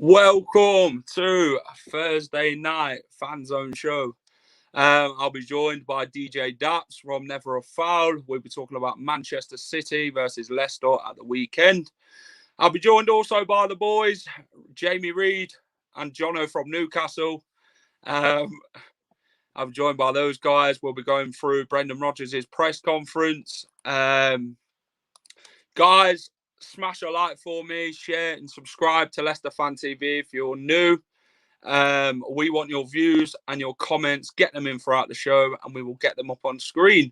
Welcome to Thursday night fan zone show. I'll be joined by DJ Daps from Never a Foul. We'll be talking about Manchester City versus Leicester at the weekend. I'll be joined also by the boys, Jamie Reid and Jono from Newcastle. I'm joined by those guys. We'll be going through Brendan Rodgers' press conference. Guys, smash a like for me, share and subscribe to Leicester Fan TV if you're new. We want your views and your comments. Get them in throughout the show and we will get them up on screen.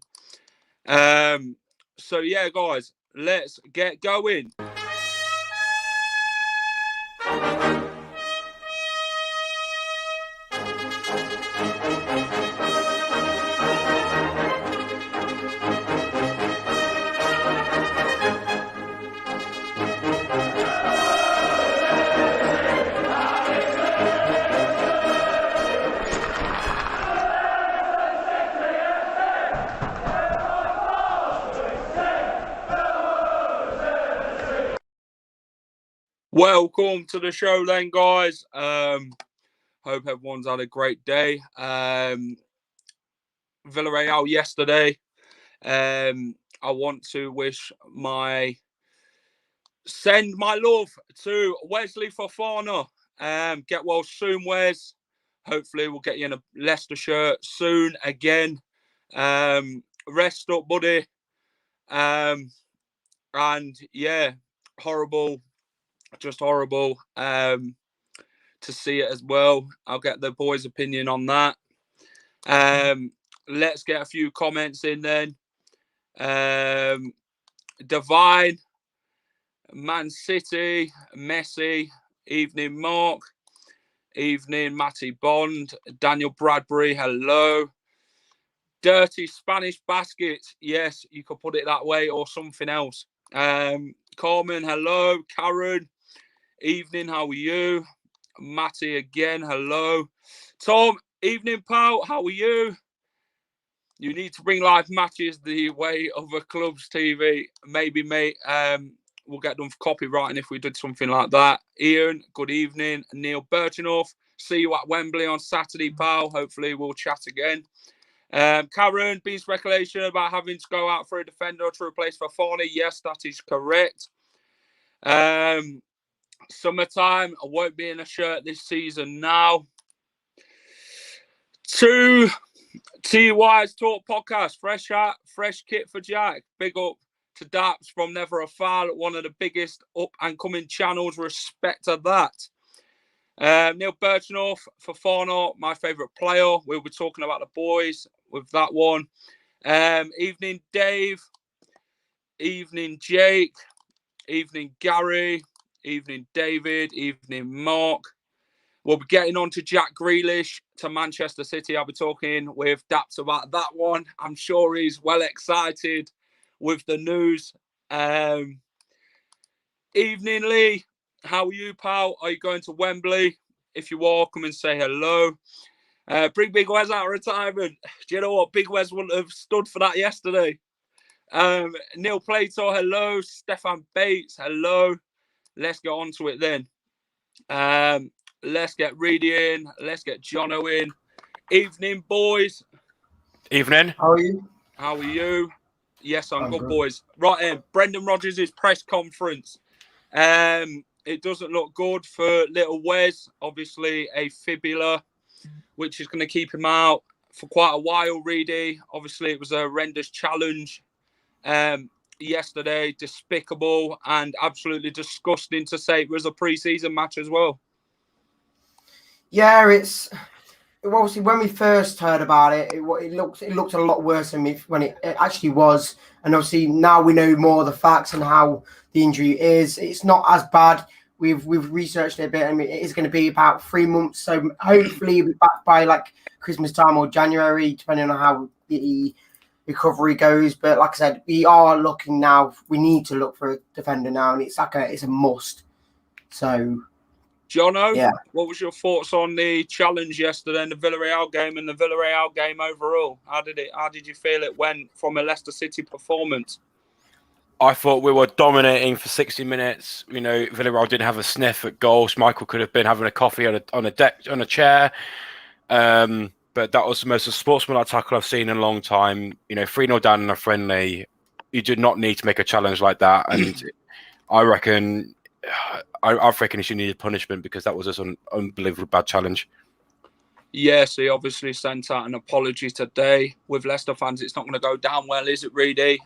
So yeah, guys, let's get going. Welcome to the show then, guys. Hope everyone's had a great day. Villarreal yesterday. I want to send my love to Wesley Fofana. Get well soon, Wes. Hopefully we'll get you in a Leicester shirt soon again. Rest up, buddy. And yeah, horrible. Just horrible to see it as well. I'll get the boys' opinion on that. Let's get a few comments in then. Divine, Man City, Messi, evening Mark, evening Matty Bond, Daniel Bradbury, hello. Dirty Spanish basket, yes, you could put it that way or something else. Carmen, hello. Karen, evening, how are you? Matty again, hello. Tom, evening, pal, how are you? You need to bring live matches the way of a club's TV. Maybe, mate, we'll get done for copywriting if we did something like that. Ian, good evening. Neil Birchenough, see you at Wembley on Saturday, pal. Hopefully we'll chat again. Karen, been speculation about having to go out for a defender to replace Fofana. Yes, that is correct. Summertime, I won't be in a shirt this season now. To TY's Talk Podcast, fresh hat, fresh kit for Jack. Big up to Daps from Never a Foul, one of the biggest up and coming channels. Respect to that. Neil Birchenough, Fofana, my favourite player. We'll be talking about the boys with that one. Evening, Dave. Evening, Jake. Evening, Gary. Evening, David. Evening, Mark. We'll be getting on to Jack Grealish to Manchester City. I'll be talking with Daps about that one. I'm sure he's well excited with the news. Evening, Lee. How are you, pal? Are you going to Wembley? If you are, come and say hello. Bring Big Wes out of retirement. Do you know what? Big Wes wouldn't have stood for that yesterday. Neil Plato, hello. Stefan Bates, hello. Let's get on to it then. Let's get Reedy in. Let's get Jono in. Evening, boys. Evening. How are you? How are you? Yes, I'm good, boys. Right in. Brendan Rodgers' press conference. It doesn't look good for little Wes. Obviously, a fibula, which is going to keep him out for quite a while, Reedy. Obviously, it was a horrendous challenge yesterday. Despicable and absolutely disgusting to say it was a pre-season match as well. Yeah, it's obviously when we first heard about it, it looked a lot worse than when it actually was. And obviously now we know more of the facts and how the injury is. It's not as bad. We've researched it a bit, and it is going to be about 3 months. So hopefully we'll be back by like Christmas time or January, depending on how the recovery goes. But like I said, we are looking now. We need to look for a defender now, and it's a must. So, Jono, yeah. What was your thoughts on the challenge yesterday in the Villarreal game and the Villarreal game overall? How did you feel it went from a Leicester City performance? I thought we were dominating for 60 minutes. You know, Villarreal didn't have a sniff at goals. Michael could have been having a coffee on a chair. But that was the most sportsmanlike tackle I've seen in a long time. You know, 3-0 down in a friendly. You did not need to make a challenge like that. And I reckon he should need a punishment because that was just an unbelievably bad challenge. Yes, he obviously sent out an apology today. With Leicester fans, it's not going to go down well, is it, really?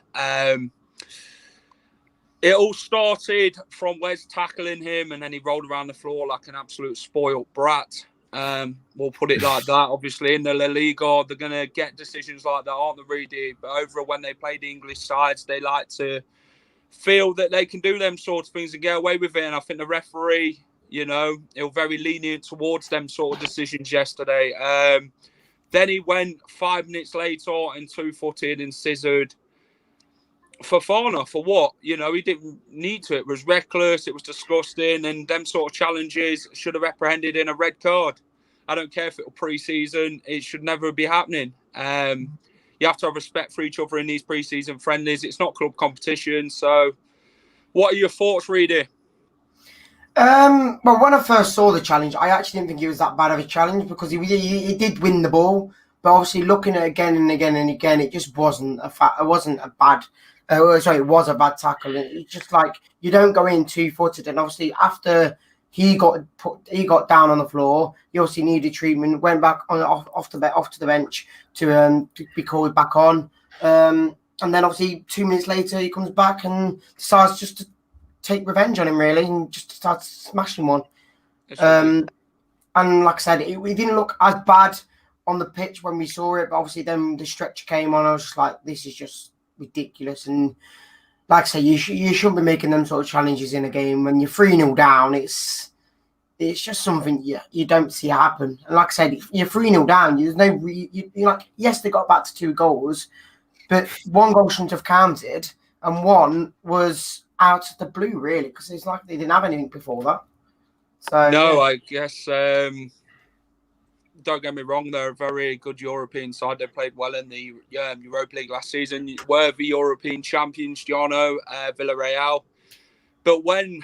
It all started from Wes tackling him, and then he rolled around the floor like an absolute spoiled brat. We'll put it like that. Obviously, in the La Liga, they're going to get decisions like that, aren't they, really? But over when they play the English sides, they like to feel that they can do them sort of things and get away with it. And I think the referee, he was very lenient towards them sort of decisions yesterday. Then he went 5 minutes later and two-footed and scissored Fofana for what? He didn't need to. It was reckless. It was disgusting. And them sort of challenges should have reprehended in a red card. I don't care if it was pre-season. It should never be happening. You have to have respect for each other in these pre-season friendlies. It's not club competition. So what are your thoughts, Reedy? Well, when I first saw the challenge, I actually didn't think it was that bad of a challenge because he did win the ball. But obviously, looking at it again and again and again, it just wasn't it wasn't a bad. It was a bad tackle. It's just like you don't go in two-footed. And obviously, after he got down on the floor, he obviously needed treatment. Went back off to the bench to be called back on. And then obviously 2 minutes later, he comes back and decides just to take revenge on him, really, and just start smashing one. And like I said, it didn't look as bad on the pitch when we saw it, but obviously then the stretcher came on. I was just like, this is just ridiculous. And like I say, you shouldn't be making them sort of challenges in a game when you're 3-0 down. It's just something you don't see happen. And like I said, if you're 3-0 down, there's no you're like, yes, they got back to 2 goals, but 1 goal shouldn't have counted, and 1 was out of the blue, really, because it's like they didn't have anything before that. So no, yeah. I guess don't get me wrong, they're a very good European side. They played well in the Europa League last season. Were the European champions, Jono, Villarreal. But when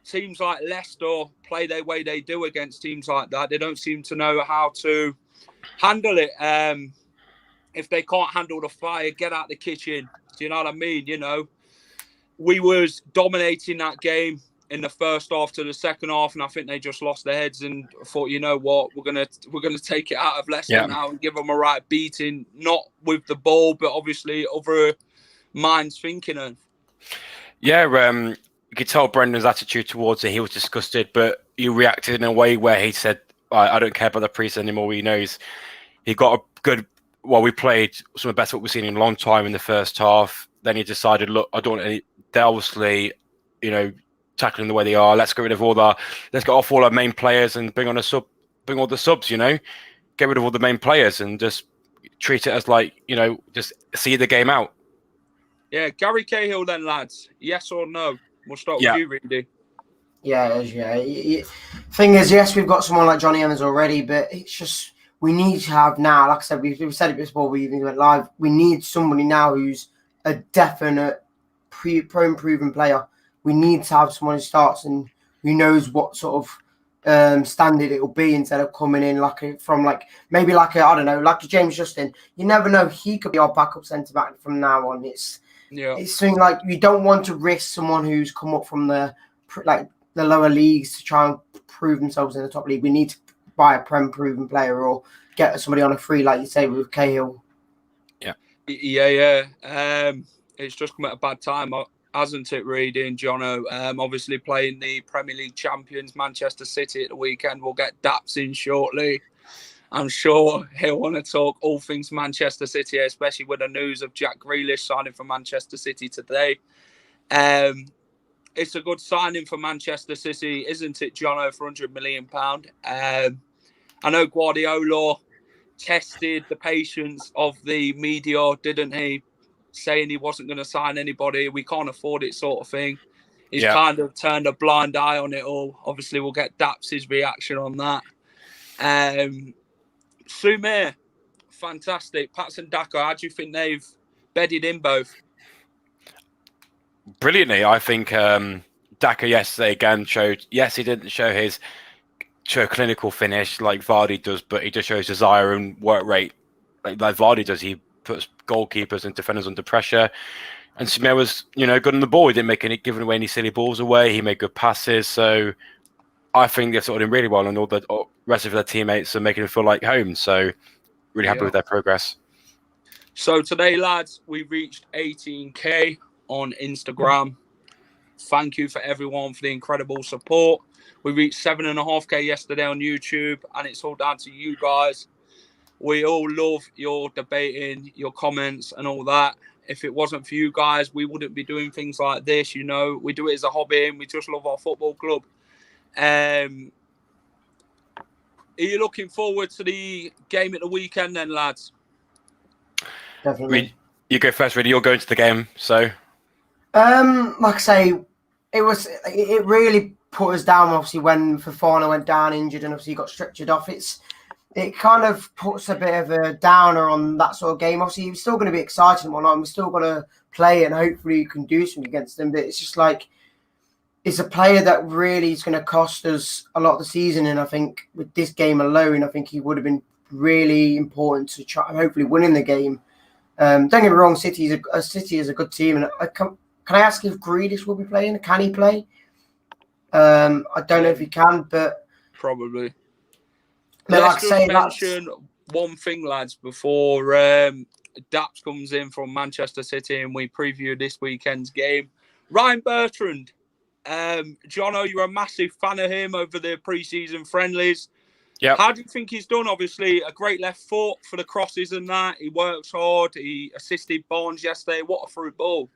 teams like Leicester play the way they do against teams like that, they don't seem to know how to handle it. If they can't handle the fire, get out the kitchen. Do you know what I mean? We was dominating that game in the first half to the second half, and I think they just lost their heads and thought, you know what, we're gonna take it out of Leicester now and give them a right beating, not with the ball, but obviously other minds thinking of. Yeah, you could tell Brendan's attitude towards it. He was disgusted, but he reacted in a way where he said, I don't care about the priest anymore. He knows he got a good. Well, we played some of the best what we've seen in a long time in the first half. Then he decided, look, I don't want any. They're obviously, tackling the way they are. Let's get rid of let's get off all our main players and bring all the subs, get rid of all the main players and just treat it as like, just see the game out. Yeah, Gary Cahill then, lads. Yes or no? We'll start with you, Reedy. Yeah. Thing is, yes, we've got someone like Johnny Evans already, but it's just we need to have now, like I said, we've said it before we even went live, we need somebody now who's a definite pro-improving player. We need to have someone who starts and who knows what sort of standard it will be instead of coming in like a James Justin. You never know, he could be our backup centre back from now on. It's something like you don't want to risk someone who's come up from the lower leagues to try and prove themselves in the top league. We need to buy a proven player or get somebody on a free, like you say, with Cahill. Yeah. It's just come at a bad time, hasn't it, Reedy and Jono? Obviously playing the Premier League champions, Manchester City, at the weekend. We'll get Daps in shortly. I'm sure he'll want to talk all things Manchester City, especially with the news of Jack Grealish signing for Manchester City today. It's a good signing for Manchester City, isn't it, Jono, for £100 million? I know Guardiola tested the patience of the media, didn't he? Saying he wasn't going to sign anybody. We can't afford it, sort of thing. He's kind of turned a blind eye on it all. Obviously, we'll get Daps' reaction on that. Soumaire, fantastic. Pats and Daka, how do you think they've bedded in both? brilliantly. I think Daka yesterday again showed. Yes, he didn't show a clinical finish like Vardy does, but he just shows desire and work rate like Vardy does. He puts goalkeepers and defenders under pressure. And Sumer was, good on the ball. He didn't giving away any silly balls away. He made good passes. So I think they've sorted him really well, and all the rest of their teammates are making him feel like home. So really happy with their progress. So today, lads, we reached 18K on Instagram. Thank you for everyone for the incredible support. We reached 7.5K yesterday on YouTube, and it's all down to you guys. We all love your debating, your comments, and all that. If it wasn't for you guys, we wouldn't be doing things like this. We do it as a hobby, and we just love our football club. Are you looking forward to the game at the weekend then, lads? Definitely. You go first, really. You're going to the game, so. Like I say, it really put us down. Obviously, when Fofana went down injured, and obviously he got stretchered off. It kind of puts a bit of a downer on that sort of game. Obviously, it's still going to be exciting and whatnot. We're still going to play, and hopefully you can do something against them. But it's just like, it's a player that really is going to cost us a lot of the season. And I think with this game alone, I think he would have been really important to try hopefully winning the game. Don't get me wrong, City is a good team. And can I ask if Grealish will be playing? Can he play? I don't know if he can, but probably. Let's just mention one thing, lads, before Daps comes in from Manchester City and we preview this weekend's game. Ryan Bertrand. Jono, you're a massive fan of him over the pre-season friendlies. Yeah. How do you think he's done? Obviously, a great left foot for the crosses and that. He works hard. He assisted Barnes yesterday. What a through ball.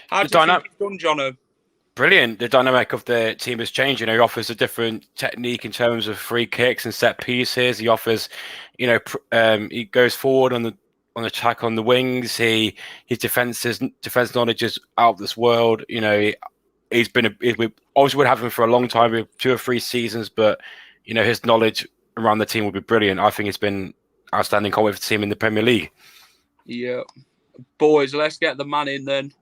How do you think he's done, Jono? Brilliant. The dynamic of the team has changed. He offers a different technique in terms of free kicks and set pieces. He offers, he goes forward on the attack on the wings. His defense knowledge is out of this world. We've obviously would have him for a long time, 2 or 3 seasons, but his knowledge around the team will be brilliant. I think it's been outstanding. Can't wait for the team in the Premier League. Yeah, boys, let's get the man in then.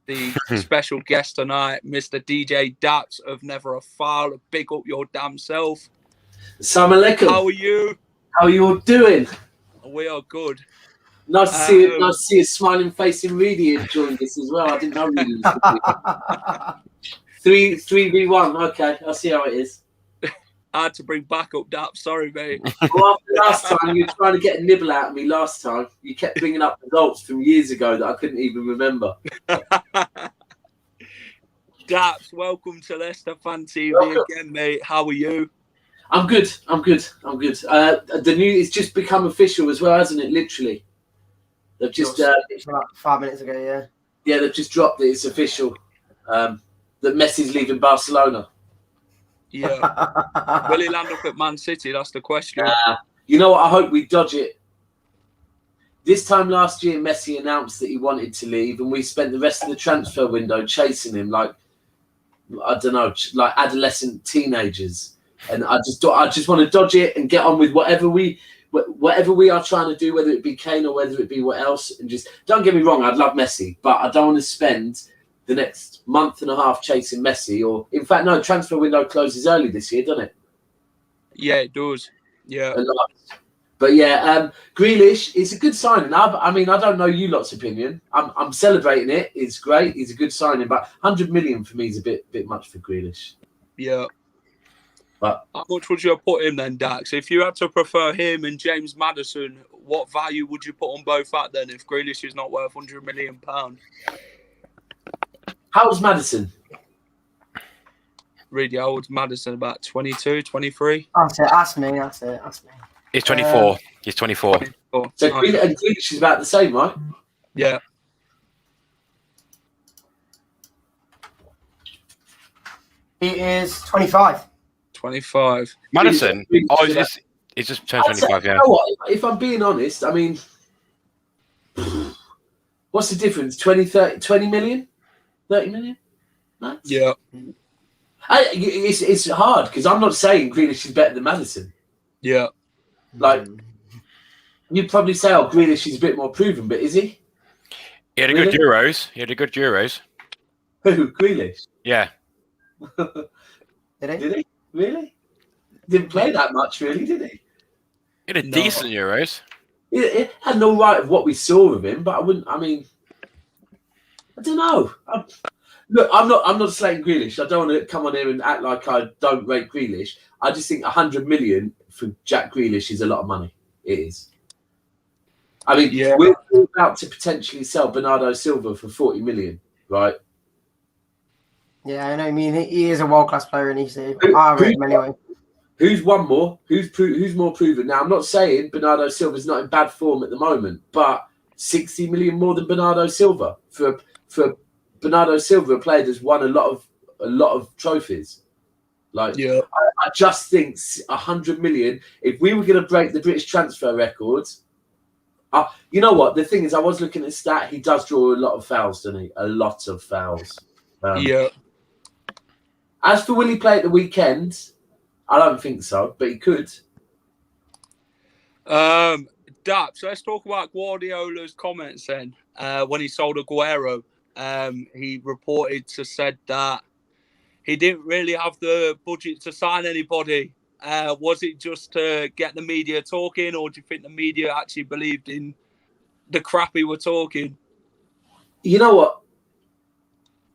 The special guest tonight, Mr. DJ Daps of Never a Foul. Big up your damn self. Assalamu alaikum. How are you? How are you all doing? We are good. Nice to see you. Nice to see a smiling face in Reedy joined this as well. I didn't know Reedy was 3v1. Okay, I'll see how it is. I had to bring backup Daps. Sorry, mate. Well, after last time, you were trying to get a nibble out of me last time. You kept bringing up results from years ago that I couldn't even remember. Daps, welcome to Leicester Fan TV again, mate. How are you? I'm good. It's just become official as well, hasn't it? Literally. They've just... it's like 5 minutes ago, yeah. Yeah, they've just dropped it. It's official. That Messi's leaving Barcelona. Yeah. Will he land up at Man City? That's the question. You know what? I hope we dodge it. This time last year, Messi announced that he wanted to leave, and we spent the rest of the transfer window chasing him like, I don't know, like adolescent teenagers. And I just want to dodge it and get on with whatever we are trying to do, whether it be Kane or whether it be what else. And just, don't get me wrong, I'd love Messi, but I don't want to spend the next month and a half chasing Messi. Or, in fact, no, transfer window closes early this year, doesn't it? Yeah, it does. Yeah. But yeah, Grealish is a good signing. I mean, I don't know you lot's opinion. I'm celebrating it. It's great. He's a good signing, but 100 million for me is a bit much for Grealish. Yeah. But how much would you have put him then, Dax? If you had to prefer him and James Maddison, what value would you put on both at then if Grealish is not worth £100 million? How old's Maddison? Really, how old's Maddison? About 22, 23? That's me. He's 24. He's 24. 24. So Grealish is about the same, right? Yeah. He is 25. 25. Madison? Oh, he's just turned 25, yeah. You know what? If I'm being honest, I mean, what's the difference? 20 million? 30 million? Nice. Yeah. It's hard because I'm not saying Grealish is better than Madison. Yeah. Like, you'd probably say, oh, Grealish is a bit more proven, but is he? He had a good Euros. Who? Grealish? Yeah. Did he? Did he? Really? Didn't play that much, really, did he? He had a No. decent Euros. He had an all right of what we saw of him, but I don't know. Look, I'm not slating Grealish. I don't want to come on here and act like I don't rate Grealish. I just think 100 million for Jack Grealish is a lot of money. It is. I mean, Yeah. we're about to potentially sell Bernardo Silva for 40 million, right? Yeah, I know. I mean, he is a world-class player, and I rate him anyway. Who's won more? Who's more proven? Now, I'm not saying Bernardo Silva's not in bad form at the moment, but 60 million more than Bernardo Silva for Bernardo Silva, a player that's won a lot of trophies. Like, Yeah. I just think 100 million. If we were going to break the British transfer records, you know what? The thing is, I was looking at stat. He does draw a lot of fouls, doesn't he? A lot of fouls. Yeah. As for will he play at the weekend? I don't think so, but he could. Daps, let's talk about Guardiola's comments then. When he sold Aguero, he reported to said that he didn't really have the budget to sign anybody. Was it just to get the media talking, or do you think the media actually believed in the crap he were talking? You know what?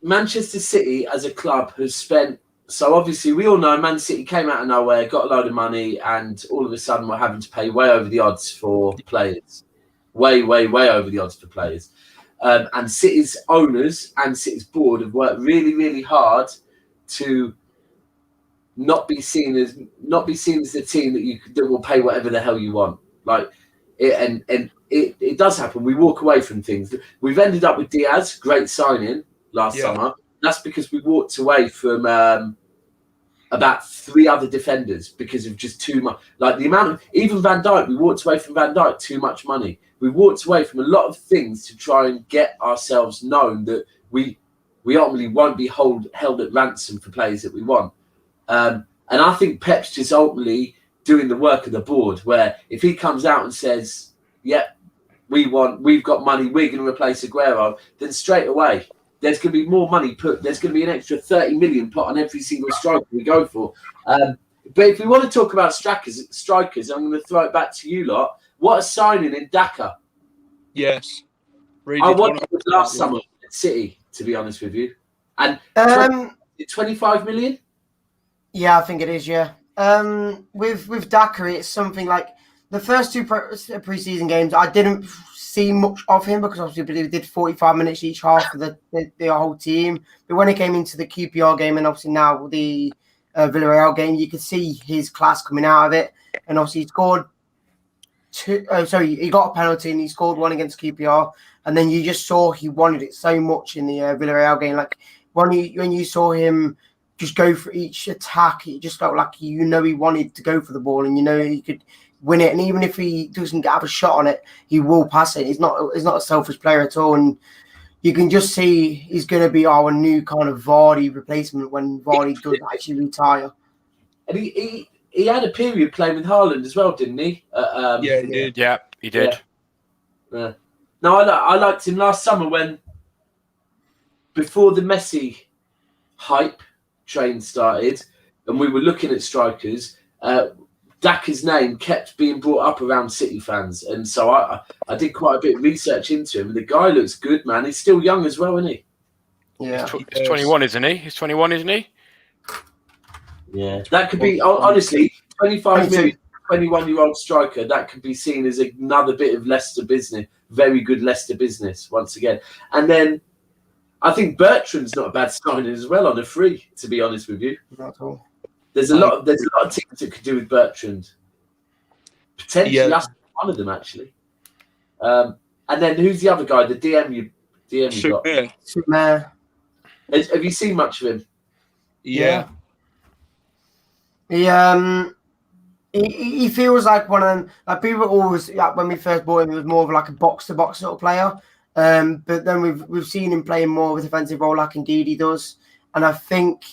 Manchester City as a club has spent. So obviously, we all know Man City came out of nowhere, got a load of money, and all of a sudden we're having to pay way over the odds for players. Way over the odds for players. And City's owners and City's board have worked really, really hard to not be seen as the team that will pay whatever the hell you want. Like it does happen. We walk away from things. We've ended up with Diaz, great signing last summer. That's because we walked away from about 3 other defenders because of just too much. Like the amount of even Van Dijk, we walked away from Van Dijk, too much money. We walked away from a lot of things to try and get ourselves known that we ultimately won't be held at ransom for players that we want. And I think Pep's just ultimately doing the work of the board, where if he comes out and says, "Yep, we've got money, we're going to replace Aguero," then straight away there's going to be more money put. There's going to be an extra 30 million put on every single striker we go for. But if we want to talk about strikers, I'm going to throw it back to you lot. What a signing in Daka. Yes. Really I wanted it last summer at City, to be honest with you. And 25 million? Yeah, I think it is, yeah. With Daka, it's something like the first 2 pre-season games, I didn't see much of him because obviously we did 45 minutes each half for the whole team. But when it came into the QPR game and obviously now the Villarreal game, you could see his class coming out of it. And obviously he scored he got a penalty and he scored 1 against QPR. And then you just saw he wanted it so much in the Villarreal game. Like when you saw him just go for each attack, it just felt like he wanted to go for the ball and he could win it. And even if he doesn't have a shot on it, he will pass it. He's not a selfish player at all. And you can just see he's going to be our new kind of Vardy replacement when Vardy does actually retire. And he had a period playing with Haaland as well, didn't he? Yeah, he did. Yeah, he did. Yeah. No, I liked him last summer before the Messi hype train started and we were looking at strikers, Daka's name kept being brought up around City fans. And so I did quite a bit of research into him. The guy looks good, man. He's still young as well, isn't he? Yeah. He's 21, isn't he? He's 21, isn't he? Yeah. That could be, honestly, 25 million, 21-year-old striker, that could be seen as another bit of Leicester business. Very good Leicester business, once again. And then I think Bertrand's not a bad signing as well on a free, to be honest with you. Not at all. There's a lot of things that could do with Bertrand. Potentially, that's one of them actually. And then who's the other guy? The DM you got. Summer. Have you seen much of him? Yeah. He feels like one of them. Like people always, like when we first bought him, he was more of like a box-to-box sort of player. But then we've seen him playing more of a defensive role, like indeed he does. And I think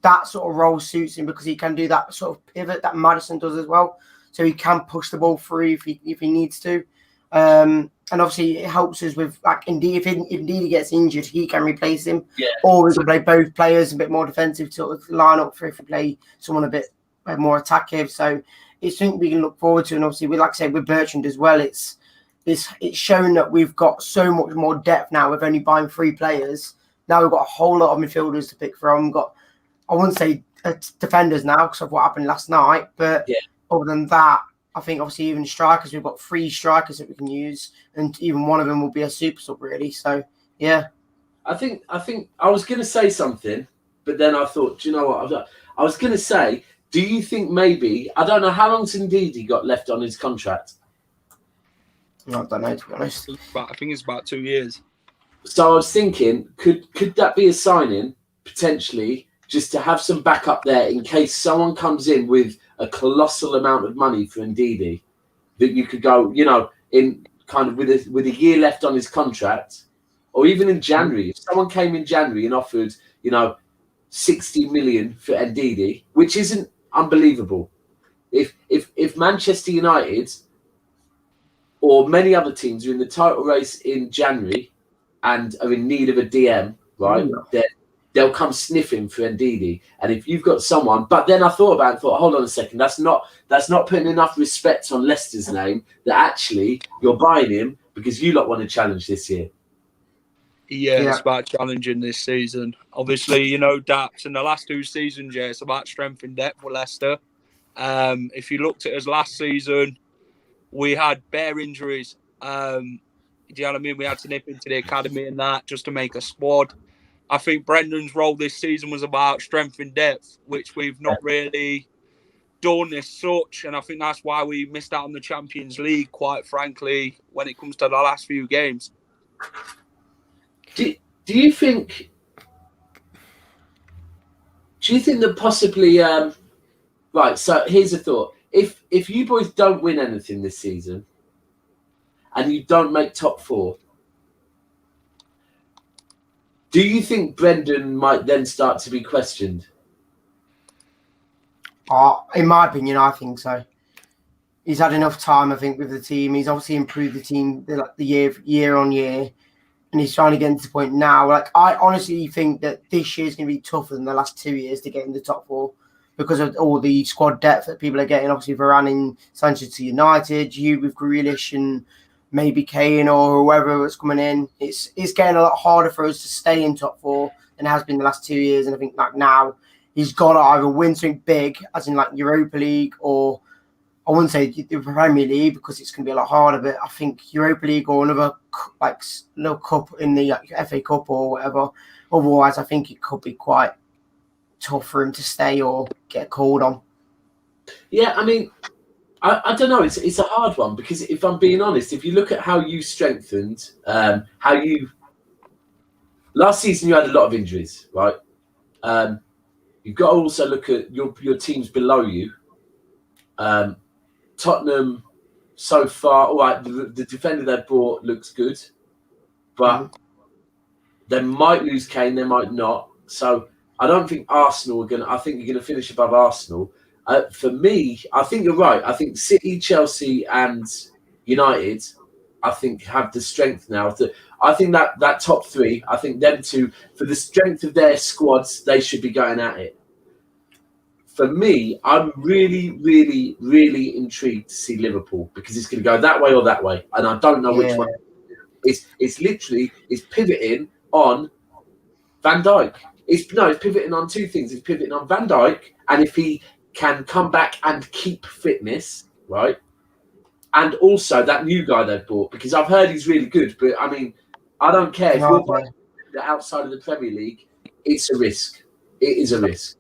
that sort of role suits him because he can do that sort of pivot that Maddison does as well. So he can push the ball through if he needs to. And obviously, it helps us with like indeed if he gets injured, he can replace him. Yeah. Or we can play both players a bit more defensive to sort of line up for if we play someone a bit more attacking. So it's something we can look forward to. And obviously, we like I said with Bertrand as well. It's shown that we've got so much more depth now with only buying 3 players. Now we've got a whole lot of midfielders to pick from. I wouldn't say defenders now because of what happened last night, but other than that, I think obviously even strikers, we've got 3 strikers that we can use, and even one of them will be a super sub really. So yeah, I think I was going to say something, but then I thought, do you know what? I was going to say, do you think maybe, I don't know how long's indeed he got left on his contract? I don't know, to be honest. I think it's about 2 years. So I was thinking, could that be a signing potentially just to have some backup there in case someone comes in with a colossal amount of money for Ndidi, that you could go, you know, in kind of with a year left on his contract, or even in January, if someone came in January and offered, you know, 60 million for Ndidi, which isn't unbelievable. If Manchester United or many other teams are in the title race in January and are in need of a DM, right? They'll come sniffing for Ndidi. And if you've got someone, but then I thought about it and thought, hold on a second, that's not putting enough respect on Leicester's name that actually you're buying him because you lot want to challenge this year. Yeah, it's about challenging this season. Obviously, you know, Daps in the last 2 seasons, it's about strength and depth with Leicester. If you looked at us last season, we had bare injuries. Do you know what I mean? We had to nip into the academy and that just to make a squad. I think Brendan's role this season was about strength and depth, which we've not really done as such. And I think that's why we missed out on the Champions League, quite frankly, when it comes to the last few games. Do you think that possibly right, so here's a thought. If you boys don't win anything this season and you don't make top 4, do you think Brendan might then start to be questioned? In my opinion, I think so. He's had enough time, I think, with the team. He's obviously improved the team the year on year, and he's trying to get to the point now. Like, I honestly think that this year is going to be tougher than the last 2 years to get in the top 4 because of all the squad depth that people are getting. Obviously, Varane and Sanchez to United, you with Grealish and maybe Kane or whoever that's coming in. It's getting a lot harder for us to stay in top 4 than it has been the last 2 years. And I think like now he's got to either win something big, as in like Europa League, or I wouldn't say the Premier League because it's going to be a lot harder, but I think Europa League or another like little cup in the FA Cup or whatever. Otherwise, I think it could be quite tough for him to stay or get called on. Yeah, I mean, I don't know. It's a hard one because if I'm being honest, if you look at how you strengthened, last season you had a lot of injuries, right? You've got to also look at your teams below you. Tottenham so far, all right, the defender they brought looks good, but they might lose Kane, they might not. So I don't think Arsenal are I think you're going to finish above Arsenal. For me, I think you're right. I think City, Chelsea, and United, I think have the strength now. I think that top 3, I think them two, for the strength of their squads, they should be going at it. For me, I'm really, really, really intrigued to see Liverpool because it's going to go that way or that way, and I don't know which one. It's literally pivoting on Van Dijk. It's pivoting on 2 things. It's pivoting on Van Dijk, and if he can come back and keep fitness, right, and also that new guy they've bought because I've heard he's really good. But I mean, I don't care if you're buying outside of the Premier League. It's a risk. It is a risk.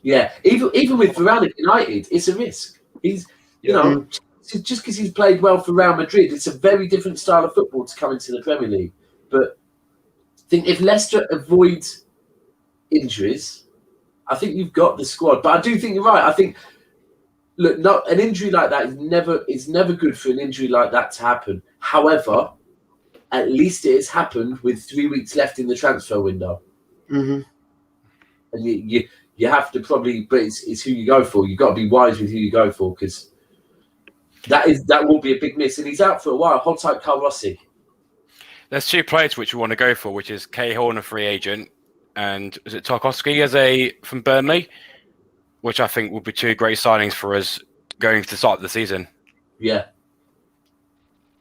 Yeah, even with Varane at United, it's a risk. He's, you know, just because he's played well for Real Madrid, it's a very different style of football to come into the Premier League. But I think if Leicester avoids injuries, I think you've got the squad. But I do think you're right. I think, look, an injury like that is never good for an injury like that to happen. However, at least it has happened with 3 weeks left in the transfer window. Mm-hmm. And you have to probably, but it's who you go for. You've got to be wise with who you go for because That will be a big miss, and he's out for a while. Hold tight, Carl Rossi. There's two players which we want to go for, which is Cahill, a free agent, and is it Tarkowski from Burnley, which I think will be two great signings for us going to the start of the season. Yeah,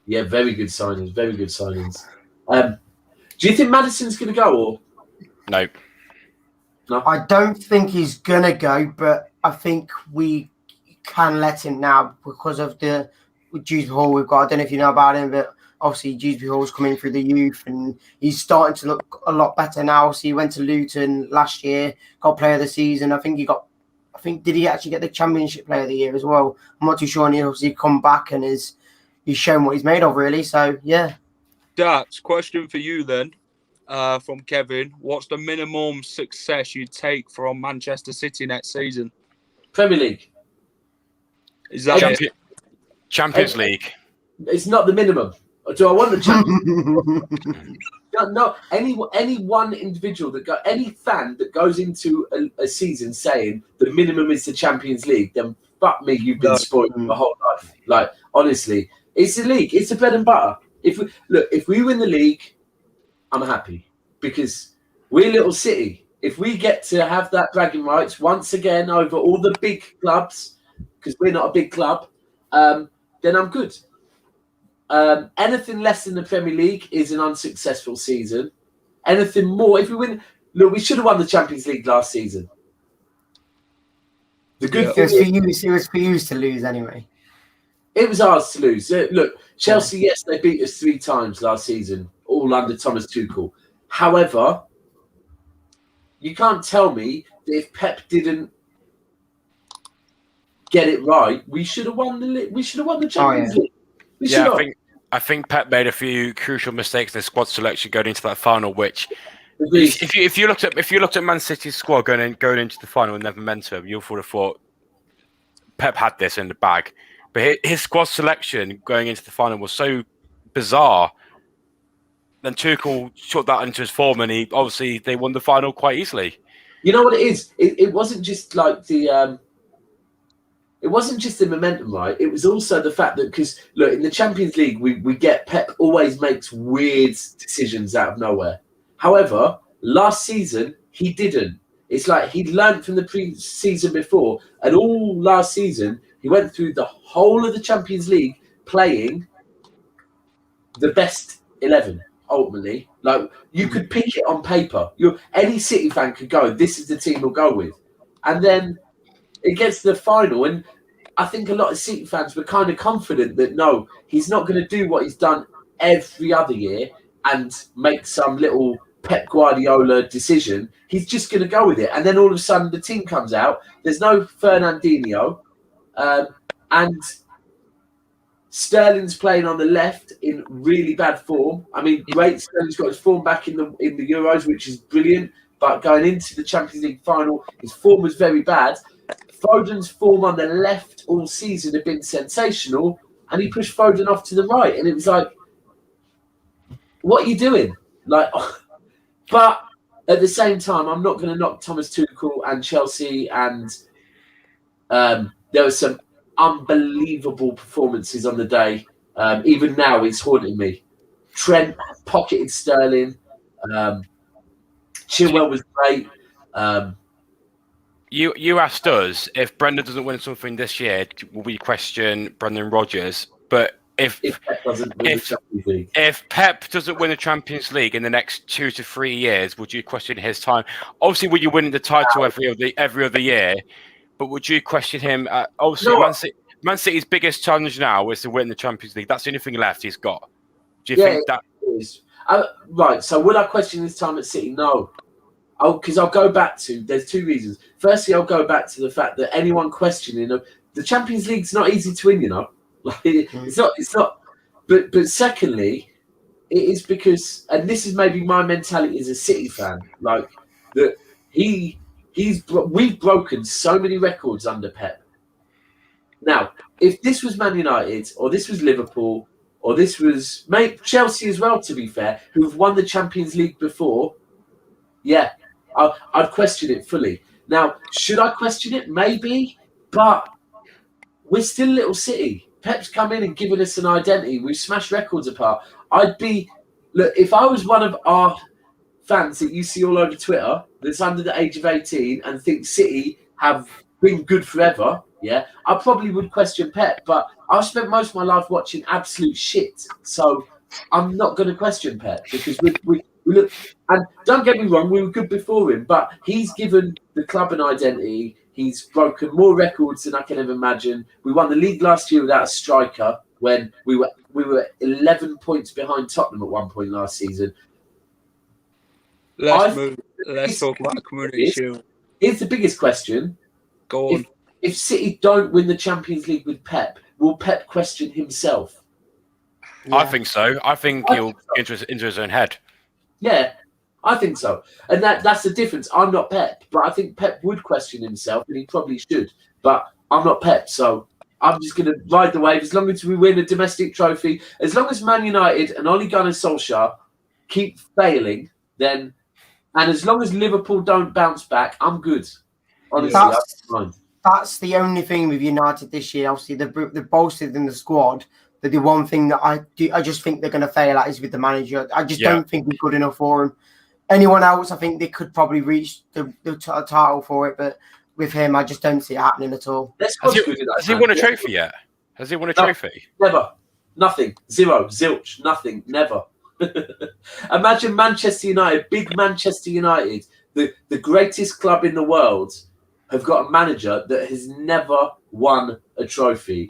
very good signings. Very good signings. Do you think Maddison's going to go or no? No, I don't think he's gonna go, but I think we can let him now because of the Dewsbury Hall we've got. I don't know if you know about him, but obviously Dewsbury Hall's coming through the youth and he's starting to look a lot better now. So he went to Luton last year, got player of the season. Did he actually get the championship player of the year as well? I'm not too sure. And he obviously come back and he's shown what he's made of, really. So yeah. Daps, question for you then, from Kevin. What's the minimum success you'd take from Manchester City next season? Premier League. Is that Champions League? It's not the minimum. Do I want the Champions League? No. Any one individual any fan that goes into a season saying the minimum is the Champions League, then fuck me, you've been spoiled my whole life. Like honestly, it's the league. It's the bread and butter. If we win the league, I'm happy because we're Little City. If we get to have that bragging rights once again over all the big clubs, because we're not a big club, then I'm good. Anything less than the Premier League is an unsuccessful season. Anything more, if we win, look, we should have won the Champions League last season. The good thing it was for you to lose anyway. It was ours to lose. Look, Chelsea, yes, they beat us 3 times last season, all under Thomas Tuchel. However, you can't tell me that if Pep didn't get it right, we should have won the Champions League. I think Pep made a few crucial mistakes in the squad selection going into that final. Which, if you looked at Man City's squad going into the final and never momentum, you would have thought Pep had this in the bag. But his squad selection going into the final was so bizarre. Then Tuchel took that into his form, and they won the final quite easily. You know what it is? It wasn't just like the. It wasn't just the momentum, right? It was also the fact that because look in the Champions League, we get Pep always makes weird decisions out of nowhere. However, last season he didn't. It's like he'd learned from the pre-season before, and all last season he went through the whole of the Champions League playing the best 11. Ultimately, like you could pick it on paper. Any City fan could go, this is the team we'll go with. And then it gets to the final, and I think a lot of City fans were kind of confident that no, he's not going to do what he's done every other year and make some little Pep Guardiola decision. He's just going to go with it. And then all of a sudden the team comes out. There's no Fernandinho, and Sterling's playing on the left in really bad form. I mean, great. Sterling's got his form back in the Euros, which is brilliant. But going into the Champions League final, his form was very bad. Foden's form on the left all season had been sensational, and he pushed Foden off to the right, and it was like, what are you doing? Like, but at the same time, I'm not going to knock Thomas Tuchel and Chelsea, and there were some unbelievable performances on the day. Even now, it's haunting me. Trent pocketed Sterling. Chilwell was great. You asked us if Brendan doesn't win something this year, will we question Brendan Rodgers? But if Pep doesn't win the Champions League, if Pep doesn't win the Champions League in the next 2 to 3 years, would you question his time? Obviously, would you win the title every other year? But would you question him? Obviously, no. Man City's biggest challenge now is to win the Champions League. That's the only thing left he's got. Do you think that? Is. Right. So, will I question his time at City? No. Because I'll go back to. There's 2 reasons. Firstly, I'll go back to the fact that anyone questioning the Champions League's not easy to win. You know, like it's not. It's not. But secondly, it is because, and this is maybe my mentality as a City fan, like that we've broken so many records under Pep. Now, if this was Man United or this was Liverpool or this was Chelsea as well, to be fair, who've won the Champions League before, yeah, I'd question it fully. Now, should I question it? Maybe, but we're still Little City. Pep's come in and given us an identity. We've smashed records apart. Look, if I was one of our fans that you see all over Twitter that's under the age of 18 and think City have been good forever, yeah, I probably would question Pep. But I've spent most of my life watching absolute shit. So I'm not going to question Pep because we look. And don't get me wrong, we were good before him, but he's given the club an identity. He's broken more records than I can ever imagine. We won the league last year without a striker when we were 11 points behind Tottenham at one point last season. Let's talk about the Community Shield. Here's the biggest question. Go on. If City don't win the Champions League with Pep, will Pep question himself? Yeah. I think so. I think he'll enter into his own head. Yeah, I think so. And that's the difference. I'm not Pep, but I think Pep would question himself, and he probably should. But I'm not Pep, so I'm just going to ride the wave. As long as we win a domestic trophy, as long as Man United and Ole Gunnar Solskjaer keep failing, then, and as long as Liverpool don't bounce back, I'm good. Honestly, that's the only thing with United this year. Obviously, they're bolstered in the squad. But the one thing that I just think they're going to fail at is with the manager. I just don't think we're good enough for him. Anyone else, I think they could probably reach the title for it. But with him, I just don't see it happening at all. Has he won a trophy yet? Has he won a trophy? Never. Nothing. Zero. Zilch. Nothing. Never. Imagine Manchester United, big Manchester United, the greatest club in the world, have got a manager that has never won a trophy.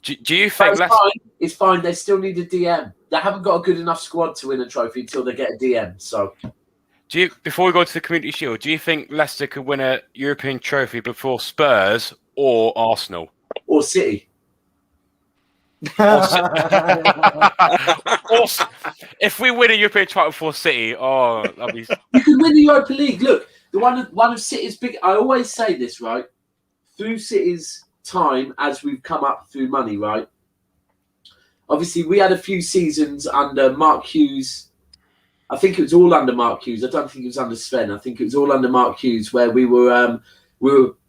Do you think it's fine? They still need a DM. They haven't got a good enough squad to win a trophy until they get a DM. So, before we go to the Community Shield, do you think Leicester could win a European trophy before Spurs or Arsenal or City? If we win a European title for City, that'd be. You can win the Europa League. Look, the one of City's big. I always say this, right? Through City's time as we've come up through money, right? Obviously, we had a few seasons under Mark Hughes. I think it was all under Mark Hughes. I don't think it was under Sven. I think it was all under Mark Hughes, where we were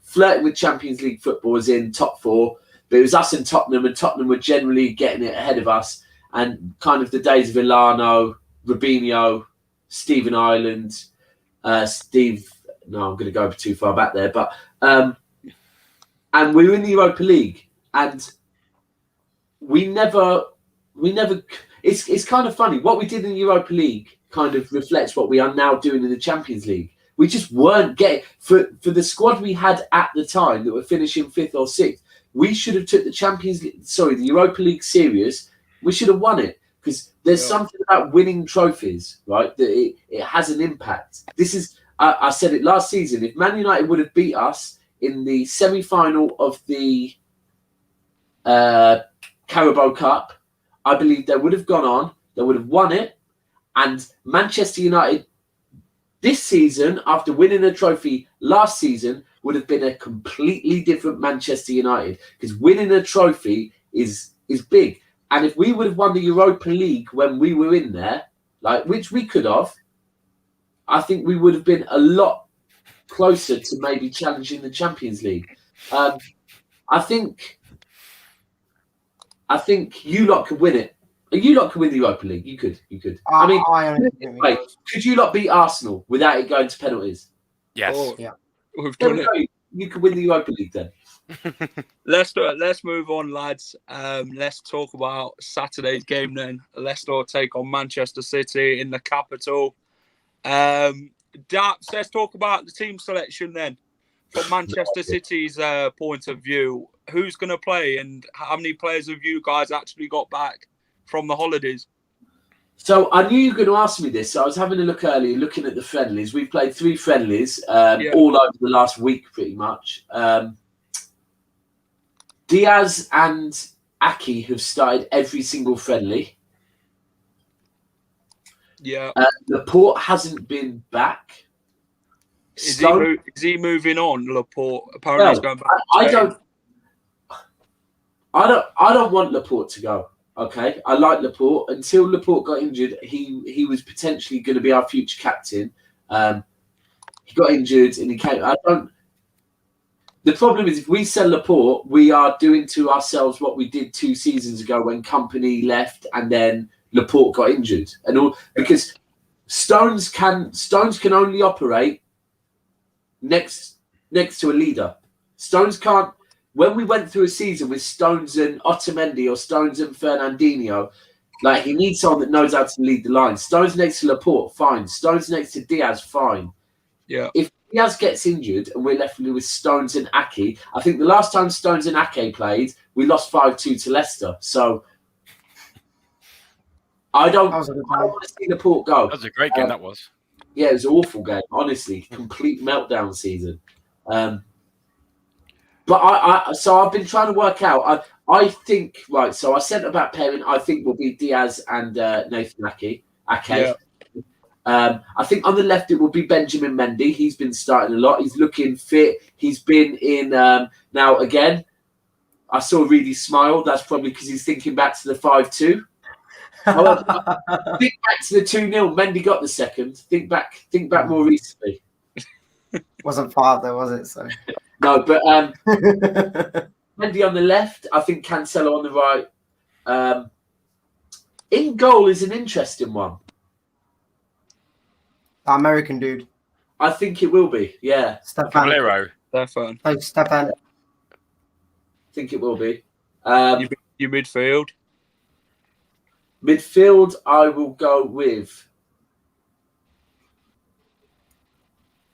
flirting with Champions League football as in top four. But it was us and Tottenham were generally getting it ahead of us. And kind of the days of Ilano, Robinho, Stephen Ireland, Steve. No, I'm going to go too far back there, but. And we were in the Europa League, and we never. It's kind of funny. What we did in the Europa League kind of reflects what we are now doing in the Champions League. We just weren't getting for the squad we had at the time that were finishing 5th or 6th. We should have took the Europa League serious. We should have won it because there's something about winning trophies, right? That it has an impact. This is. I said it last season. If Man United would have beat us in the semi-final of the Carabao Cup, I believe they would have gone on, they would have won it, and Manchester United this season, after winning a trophy last season, would have been a completely different Manchester United, because winning a trophy is big. And if we would have won the Europa League when we were in there, which we could have, I think we would have been a lot closer to maybe challenging the Champions League. I think you lot could win it. You lot could win the Europa League. You could. Could you lot beat Arsenal without it going to penalties? Yes. Yeah. We've done it. You could win the Europa League then. Let's move on, lads. Let's talk about Saturday's game then. Leicester take on Manchester City in the capital. Daps, let's talk about the team selection then. From Manchester City's point of view, who's going to play and how many players have you guys actually got back from the holidays? So I knew you were going to ask me this. So I was having a look earlier, looking at the friendlies. We've played 3 friendlies all over the last week, pretty much. Diaz and Aki have started every single friendly. Yeah. Laporte hasn't been back. Is he moving on, Laporte? Apparently he's going back. I don't want Laporte to go. Okay, I like Laporte. Until Laporte got injured, he was potentially going to be our future captain. He got injured and he came. The problem is if we sell Laporte, we are doing to ourselves what we did 2 seasons ago when Company left and then Laporte got injured and all because Stones can only operate next to a leader. Stones can't. When we went through a season with Stones and Otamendi or Stones and Fernandinho, like he needs someone that knows how to lead the line. Stones next to Laporte, fine. Stones next to Diaz, fine. Yeah. If Diaz gets injured and we're left with Stones and Ake, I think the last time Stones and Ake played, we lost 5-2 to Leicester. So I don't want to see Laporte go. That was a great game, that was. Yeah, it was an awful game, honestly. Complete meltdown season. But I've been trying to work out. I think, right, so our centre-back pairing, I think, will be Diaz and Nathan Ake. Yeah. I think on the left it will be Benjamin Mendy. He's been starting a lot. He's looking fit. He's been in... now, again, I saw Reedy smile. That's probably because he's thinking back to the 5-2. However, think back to the 2-0. Mendy got the second. Think back more recently. Wasn't 5 though, was it? So no, but Mendy on the left. I think Cancelo on the right. In goal is an interesting one. that American dude, I think it will be. Yeah, Stefan. Caballero. Stefan. Thanks, Stefan. I think it will be. Your midfield. Midfield, I will go with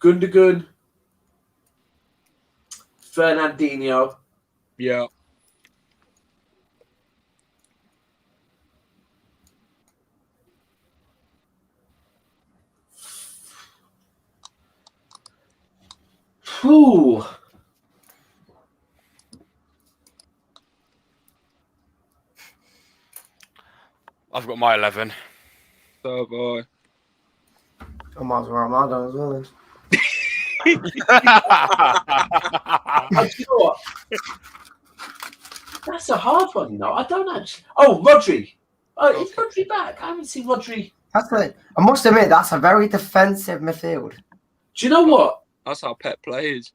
Gundogan, Fernandinho. Yeah. Whew. I've got my 11. So boy. I might as well Armando as well then. Do you know what? That's a hard one, you know. I don't actually. Oh, Rodri. Oh, is Rodri back? I haven't seen Rodri. I must admit, that's a very defensive midfield. Do you know what? That's how Pep plays.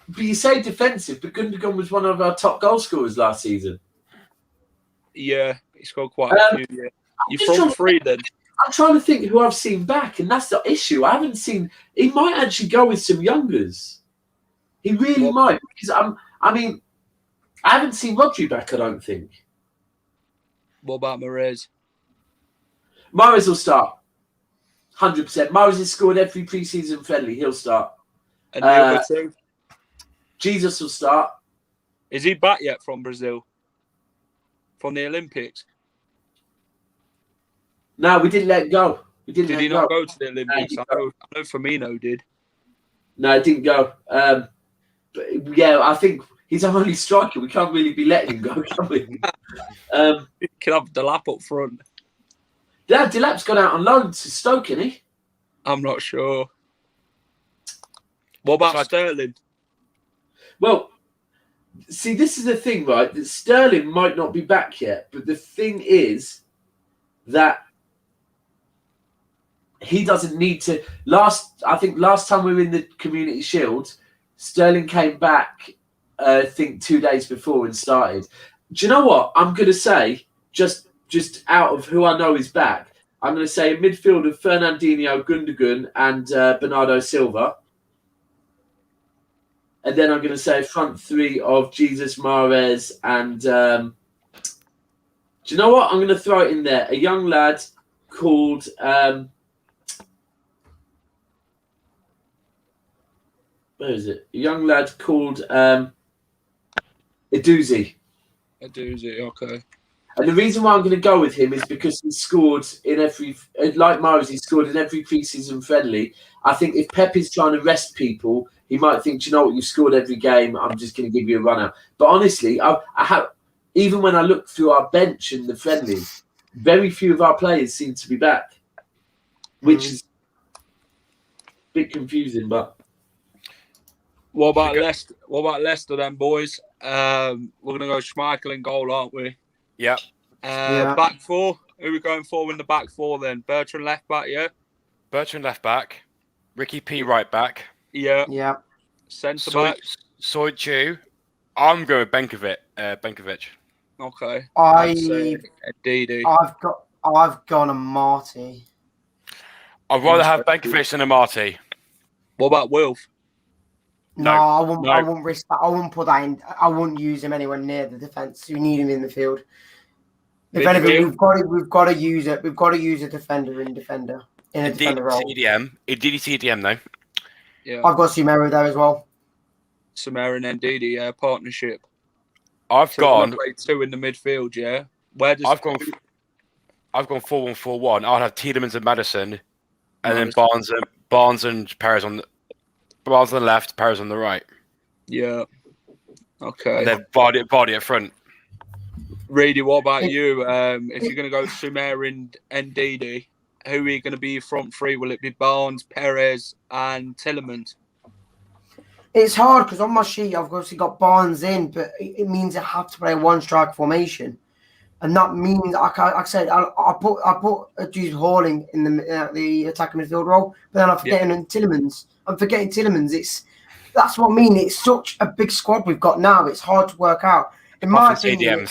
But you say defensive, but Gundogan was one of our top goal scorers last season. Yeah, he scored quite a few. Yeah. You're front three then. I'm trying to think who I've seen back, and that's the issue. I haven't seen. He might actually go with some youngers. He really might, because I mean, I haven't seen Rodri back. I don't think. What about Mahrez? Mahrez will start. 100%. Mahrez has scored every pre-season friendly. He'll start. And the other two? Jesus will start. Is he back yet from Brazil? From the Olympics? No, we didn't let him go. Did he not go to the Olympics? I know Firmino did. No, he didn't go. But yeah, I think he's our only striker. We can't really be letting him go, can we? He can have Delap up front. Yeah, Delap's gone out on loan to Stoke, isn't he? I'm not sure. What about Sterling? Well, see, this is the thing, right? That Sterling might not be back yet, but the thing is that he doesn't need to. I think last time we were in the Community Shield, Sterling came back, I think 2 days before and started. Do you know what? I'm going to say, just out of who I know is back, I'm going to say a midfield of Fernandinho, Gundogan, and Bernardo Silva. And then I'm going to say a front three of Jesus, Mahrez, and do you know what? I'm going to throw it in there. A young lad called where is it? A young lad called Edouzi. Edouzi, okay. And the reason why I'm going to go with him is because he scored in every, like Mahrez, he scored in every pre-season friendly. I think if Pep is trying to rest people, he might think, do you know what, you've scored every game, I'm just going to give you a run out. But honestly, I have, even when I look through our bench and the friendlies, very few of our players seem to be back, which is a bit confusing. But what about Leicester? What about Leicester then, boys? We're going to go Schmeichel in goal, aren't we? Yeah. Back four. Who are we going for in the back four then? Bertrand left back, yeah? Bertrand left back. Ricky P right back. Yeah. Yeah. Centre back. Soichu. I'm going with Benkovic. Okay. I'd say I've Ndidi. I've gone a Marty. I'd rather have Benkovic than a Marty. What about Wilf? No, I wouldn't. no. I wouldn't risk that. I wouldn't put that in. I wouldn't use him anywhere near the defense. We need him in the field. If anything, we've got to use it. We've got to use a defender in a defender role. Ndidi CDM though. Yeah. I've got Sumero there as well. Sumero and Ndidi, partnership. I've gone. Play 2 in the midfield. Yeah. Where does I've gone 4-1-4-1. I'll have Tielemans and Madison, and then Barnes and Perez on the left, Perez on the right. Yeah. Okay. And then Vardy at front. Reedy, what about you? If you're going to go Sumero and Ndidi, who are you going to be your front three? Will it be Barnes, Perez, and Tielemans? It's hard because on my sheet I've obviously got Barnes in, but it means I have to play a one-strike formation, and that means like I said I put Jude Halling in the attacking midfield role, but then I'm forgetting Tielemans. I'm forgetting Tielemans. That's what I mean. It's such a big squad we've got now. It's hard to work out. In my opinion,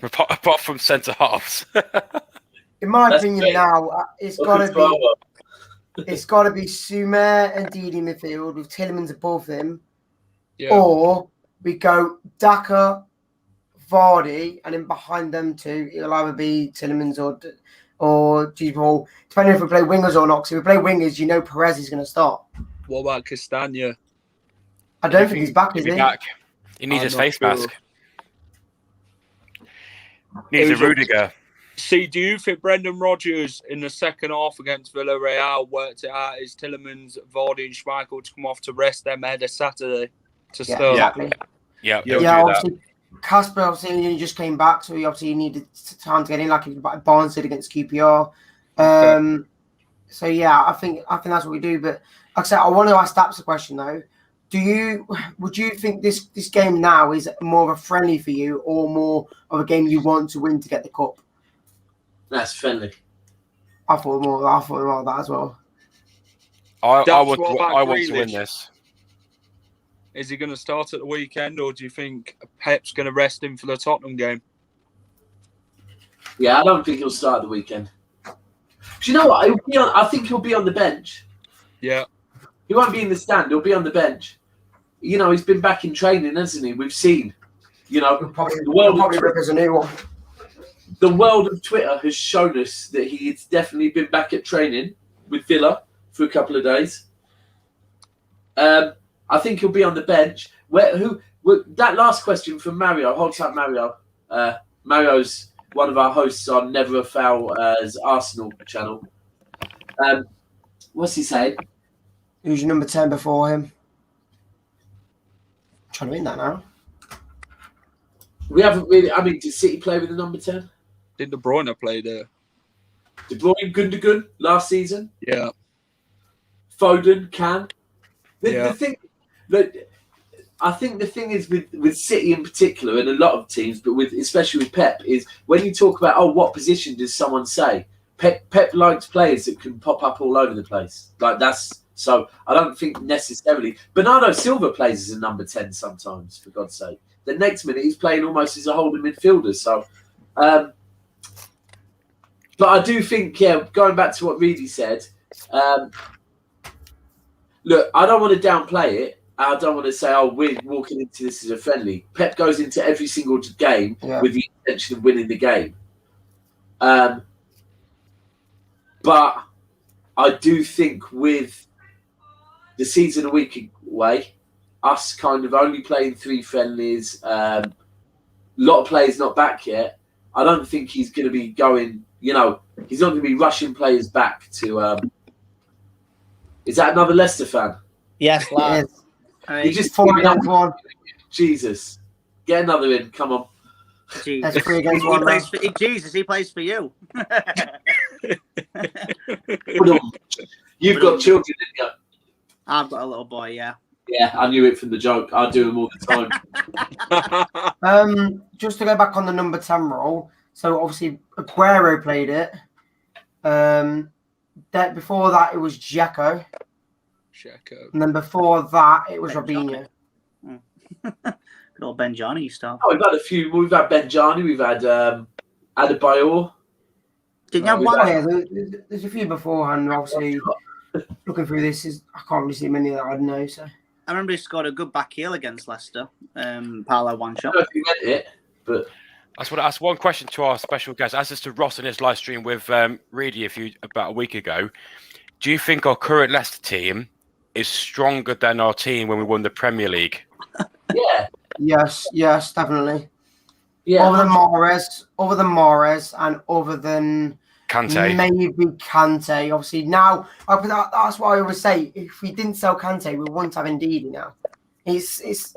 apart from centre halves. In my opinion, now it's got to be Sumer and Ndidi in midfield with Tielemans above them, or we go Daka, Vardy, and then behind them two, it'll either be Tielemans or Jude Hall, depending if we play wingers or not. Because if we play wingers, you know Perez is going to start. What about Castagna? I don't think he's back, is he? He needs his face mask. Needs a Rudiger. See, do you think Brendan Rodgers in the second half against Villarreal worked it out as Tielemans, Vardy, and Schmeichel to come off to rest them ahead of Saturday to start? Exactly. Yeah. Obviously, Casper obviously he just came back, so he obviously needed time to get in, like Barnes did against QPR. So yeah, I think that's what we do. But like I said, I want to ask Daps a question though. Would you think this game now is more of a friendly for you, or more of a game you want to win to get the cup? That's friendly. I thought more of that as well. I want to win this. Is he going to start at the weekend, or do you think Pep's going to rest him for the Tottenham game? Yeah, I don't think he'll start the weekend. Do you know what? I think he'll be on the bench. Yeah. He won't be in the stand. He'll be on the bench. You know, he's been back in training, hasn't he? We've seen. You know, the world of Twitter has shown us that he's definitely been back at training with Villa for a couple of days. I think he'll be on the bench. That last question from Mario. Hold tight, Mario. Mario's one of our hosts on Never a Foul's Arsenal channel. What's he saying? Who's your number 10 before him? I'm trying to win that now. We haven't really. I mean, did City play with the number 10? Did De Bruyne play there? De Bruyne, Gundogan last season. Yeah. Foden, Can. The thing that I think the thing is with City in particular, and a lot of teams, but especially with Pep, is when you talk about what position does someone say? Pep likes players that can pop up all over the place. So I don't think necessarily. Bernardo Silva plays as a number 10 sometimes, for God's sake. The next minute he's playing almost as a holding midfielder. So, but I do think, going back to what Reedy said, look, I don't want to downplay it. I don't want to say, we're walking into this as a friendly. Pep goes into every single game with the intention of winning the game. But I do think with the season a week away, us kind of only playing 3 friendlies, a lot of players not back yet, I don't think he's going to be going, he's not going to be rushing players back to... is that another Leicester fan? Yes, lad. You just 4 against 1. Jesus. Get another in, come on. Jesus. That's 3 against 1. Jesus, he plays for you. You've got children, didn't you? I've got a little boy, yeah. Yeah, I knew it from the joke. I do them all the time. Just to go back on the number 10 role, so obviously Aguero played it. Before that, it was Dzeko. And then before that, it was Robinho. Good old Benjani stuff. Oh, we've had a few. We've had Benjani. We've had Adebayor. Didn't you have Oh, one? yeah, there's a few beforehand. Obviously, looking through this, I can't really see many that I know. So I remember he scored a good back heel against Leicester. Parlour one I shot. don't know if he meant it, but I just want to ask one question to our special guest. As this to Ross in his live stream with Reedy about a week ago. Do you think our current Leicester team is stronger than our team when we won the Premier League? yeah, yes, definitely. yeah. Other than Mahrez, and other than Kante. maybe Kante. Obviously, now that's what I always say. If we didn't sell Kante, we wouldn't have Ndidi now. It's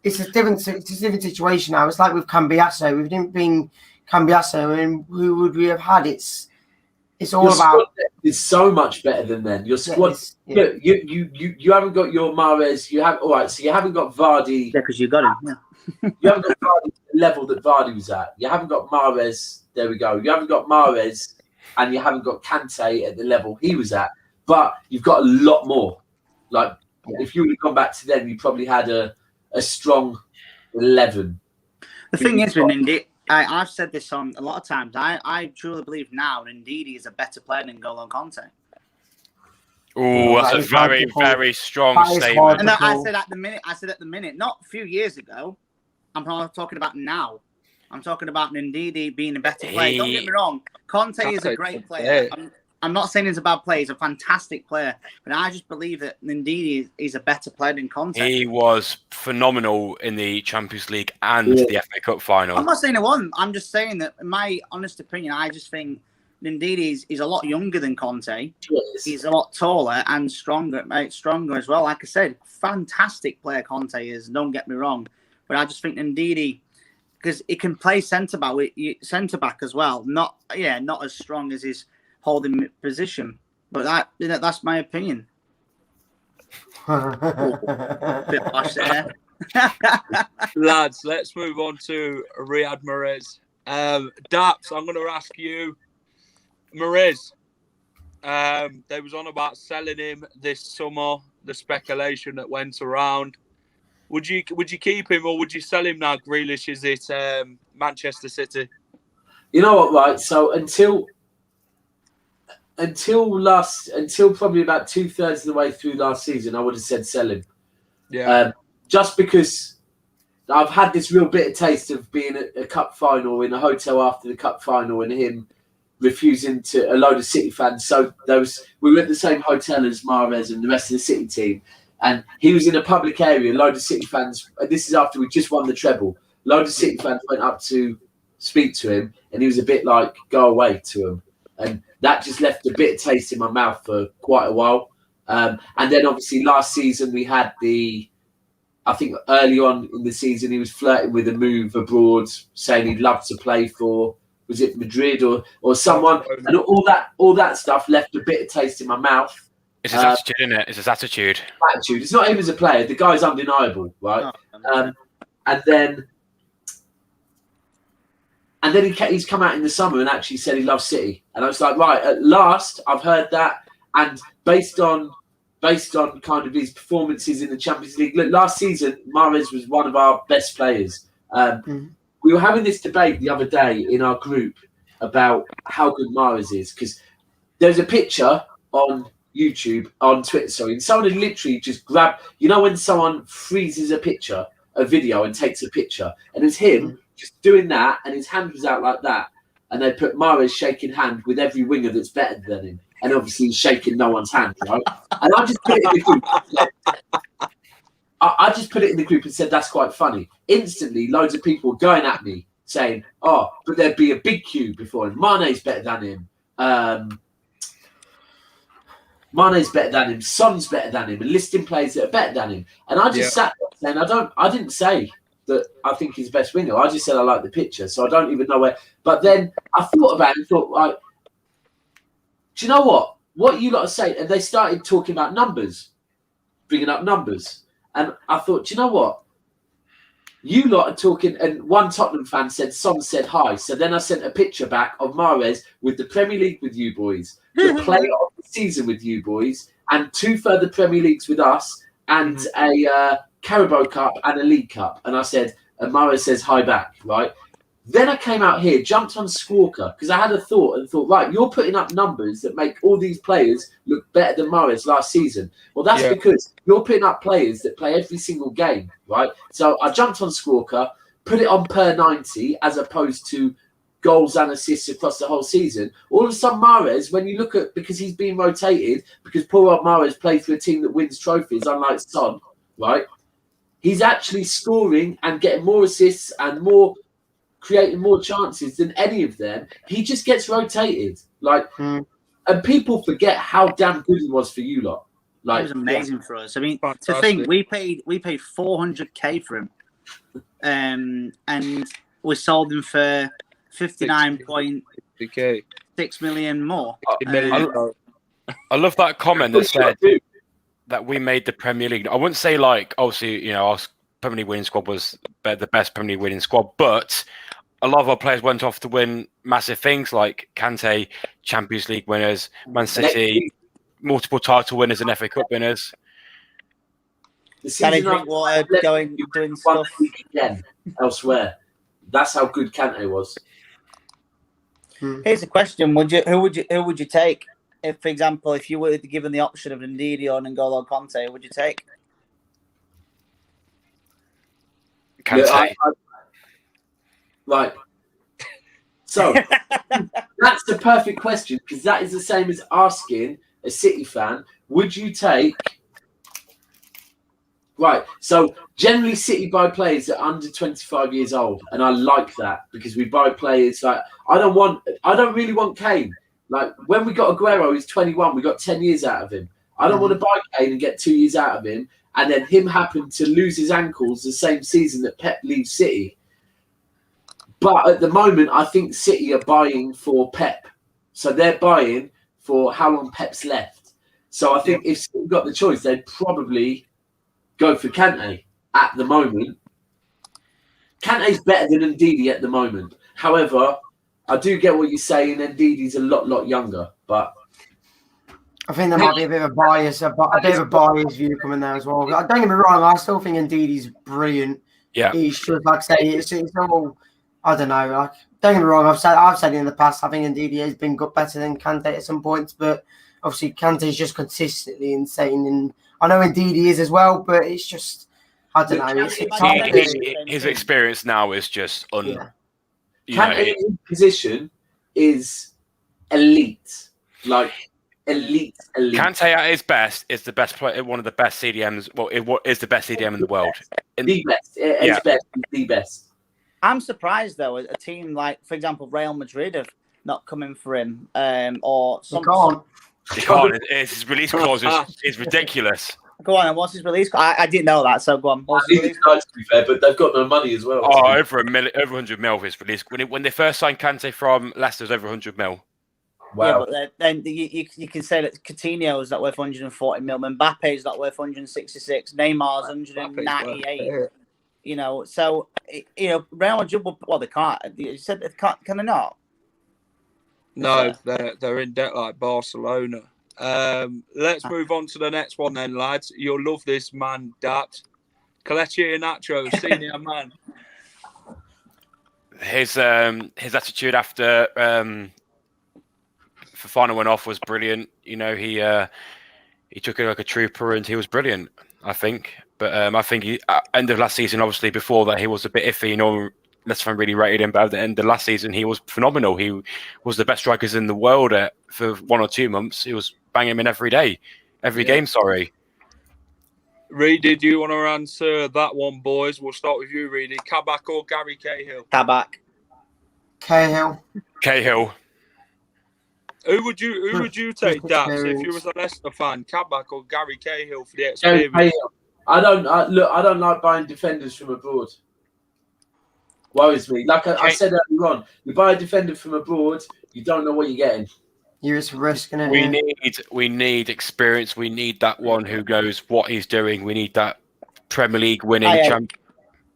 a different situation now. It's like with Cambiasso. If we didn't bring Cambiasso, and who would we have had? It's all Your about. squad is so much better than then. Your squad. Yeah. You haven't got your Mahrez. You have all right. So you haven't got Vardy. Yeah, because you got him. Yeah. You haven't got Vardy at the level that Vardy was at. You haven't got Mahrez. There we go. You haven't got Mahrez, and you haven't got Kante at the level he was at. But you've got a lot more. Like if you would have gone back to them, you probably had a strong 11. The thing is, with Ndidi, I've said this on a lot of times. I truly believe now Ndidi is a better player than N'Golo Kante. Oh, that's a very, very strong statement. And I said at the minute, not a few years ago. I'm not talking about now. I'm talking about Ndidi being a better player. Don't get me wrong. Conte is a great player. I'm not saying he's a bad player. He's a fantastic player. But I just believe that Ndidi is a better player than Conte. He was phenomenal in the Champions League and the FA Cup final. I'm not saying he wasn't. I'm just saying that, in my honest opinion, I just think Ndidi is a lot younger than Conte. Yes. He's a lot taller and stronger as well. Like I said, fantastic player Conte is. Don't get me wrong. But I just think Ndidi, because he can play centre back as well. Not as strong as his holding position. But that's my opinion. Bit harsh there. Lads, let's move on to Riyad Mahrez. Daps, I'm going to ask you, Mahrez. They was on about selling him this summer. The speculation that went around. Would you keep him or would you sell him now? Grealish is it Manchester City? You know what, right? So until probably about 2/3 of the way through last season, I would have said sell him. Yeah. Just because I've had this real bitter taste of being at a cup final in a hotel after the cup final and him refusing to a load of City fans. So we were at the same hotel as Mahrez and the rest of the City team. And he was in a public area, a load of City fans. This is after we just won the treble. A load of City fans went up to speak to him, and he was a bit like, go away to him. And that just left a bitter taste in my mouth for quite a while. And then obviously last season we had I think early on in the season, he was flirting with a move abroad, saying he'd love to play for, was it Madrid or someone? And all that stuff left a bitter taste in my mouth. It's his attitude, isn't it? It's his attitude. It's not him as a player. The guy's undeniable, right? And then he's come out in the summer and actually said he loves City. And I was like, right, at last I've heard that. And based on kind of his performances in the Champions League, look, last season Mahrez was one of our best players. We were having this debate the other day in our group about how good Mahrez is, because there's a picture on Twitter, and someone had literally just grabbed, when someone freezes a video and takes a picture, and it's him just doing that, and his hand was out like that, and they put Mahrez shaking hand with every winger that's better than him, and obviously he's shaking no one's hand, right? And I just put it in the group. I just put it in the group and said that's quite funny. Instantly, loads of people going at me saying, "Oh, but there'd be a big queue before him. Mane's better than him. Mane's better than him. Son's better than him. And listing players that are better than him." And I just sat there saying, I didn't say that I think he's the best winger. I just said I like the picture, so I don't even know where. But then I thought about it and thought, like, do you know what? What you lot are saying? And they started talking about numbers, bringing up numbers. And I thought, do you know what? You lot are talking, and one Tottenham fan said, Son said hi. So then I sent a picture back of Mahrez with the Premier League with you boys, the player of the season with you boys, and 2 further Premier Leagues with us, and Carabao Cup and a League Cup. And I said, and Mahrez says hi back, right? Then I came out here, jumped on Squawker, because I had a thought and thought, right, you're putting up numbers that make all these players look better than Mahrez last season. Well, that's because you're putting up players that play every single game, right? So I jumped on Squawker, put it on per 90 as opposed to goals and assists across the whole season. All of a sudden, Mahrez, when you look at, because he's been rotated, because poor old Mahrez played for a team that wins trophies, unlike Son, right? He's actually scoring and getting more assists and more, creating more chances than any of them. He just gets rotated. And people forget how damn good he was for you lot. It was amazing for us. I mean, Fantastic. to think we paid $400K for him, and we sold him for 59.6 million more. I love that comment that said that we made the Premier League. I wouldn't say obviously, our Premier League winning squad was the best Premier League winning squad, but a lot of our players went off to win massive things like Kante, Champions League winners, Man City, multiple title winners and FA Cup winners. Danny Drinkwater doing stuff again elsewhere. That's how good Kante was. Here's a question: who would you take if, for example, if you were given the option of Ndidi or N'Golo Conte? Who would you take? Kante. Right. So that's the perfect question, because that is the same as asking a City fan, would you take? Right. So generally, City buy players that are under 25 years old, and I like that because we buy players like I don't really want Kane. Like when we got Aguero, he's 21. We got 10 years out of him. I don't want to buy Kane and get 2 years out of him, and then him happen to lose his ankles the same season that Pep leaves City. But at the moment, I think City are buying for Pep. So they're buying for how long Pep's left. So I think if City got the choice, they'd probably go for Kante at the moment. Kante's better than Ndidi at the moment. However, I do get what you're saying. Ndidi's a lot younger. But I think there might be a bit of a bias view coming there as well. Don't get me wrong, I still think Ndidi's brilliant. Yeah. He's just, like I say, it's all... I don't know. Like, don't get me wrong. I've said it in the past. I think Ndidi has been better than Kante at some points, but obviously Kante is just consistently insane. And I know Ndidi is as well, but it's just I don't know. It's hard his experience now is just Kante's position is elite, like elite. Kante at his best is the best player, one of the best CDMs. Well, it is the best CDM in the world. The best. I'm surprised though, a team like, for example, Real Madrid have not come in for him, or some. He can't. His release clause is ridiculous. Go on, and what's his release? I didn't know that, so go on. He's nice, to be fair, but they've got no money as well. Oh, over 100 mil for his release. When they first signed Kante from Leicester, it was over 100 mil. Wow. Yeah, but then you can say that Coutinho is not worth 140 mil. Mbappe is not worth 166. Neymar's 198. You know, so Real Madrid. Well, they can't. You said they can't. Can they not? No, they're in debt like Barcelona. Let's move on to the next one then, lads. You'll love this man, Daps. Kelechi Iheanacho, senior man. His attitude after Fofana went off was brilliant. You know, he took it like a trooper and he was brilliant, I think. But I think end of last season, obviously before that, he was a bit iffy. You know, Leicester fan really rated him, but at the end of last season, he was phenomenal. He was the best strikers in the world for 1 or 2 months. He was banging him in every game. Sorry. Reedy, do you want to answer that one, boys? We'll start with you, Reedy. Kabak or Gary Cahill? Kabak. Cahill. Who would you take, Daps, if you was a Leicester fan? Kabak or Gary Cahill for the experience? I don't like buying defenders from abroad. Worries me. Like I said earlier on, you buy a defender from abroad, you don't know what you're getting. You're just risking it. We need experience. We need that one who knows what he's doing. We need that Premier League winning champion.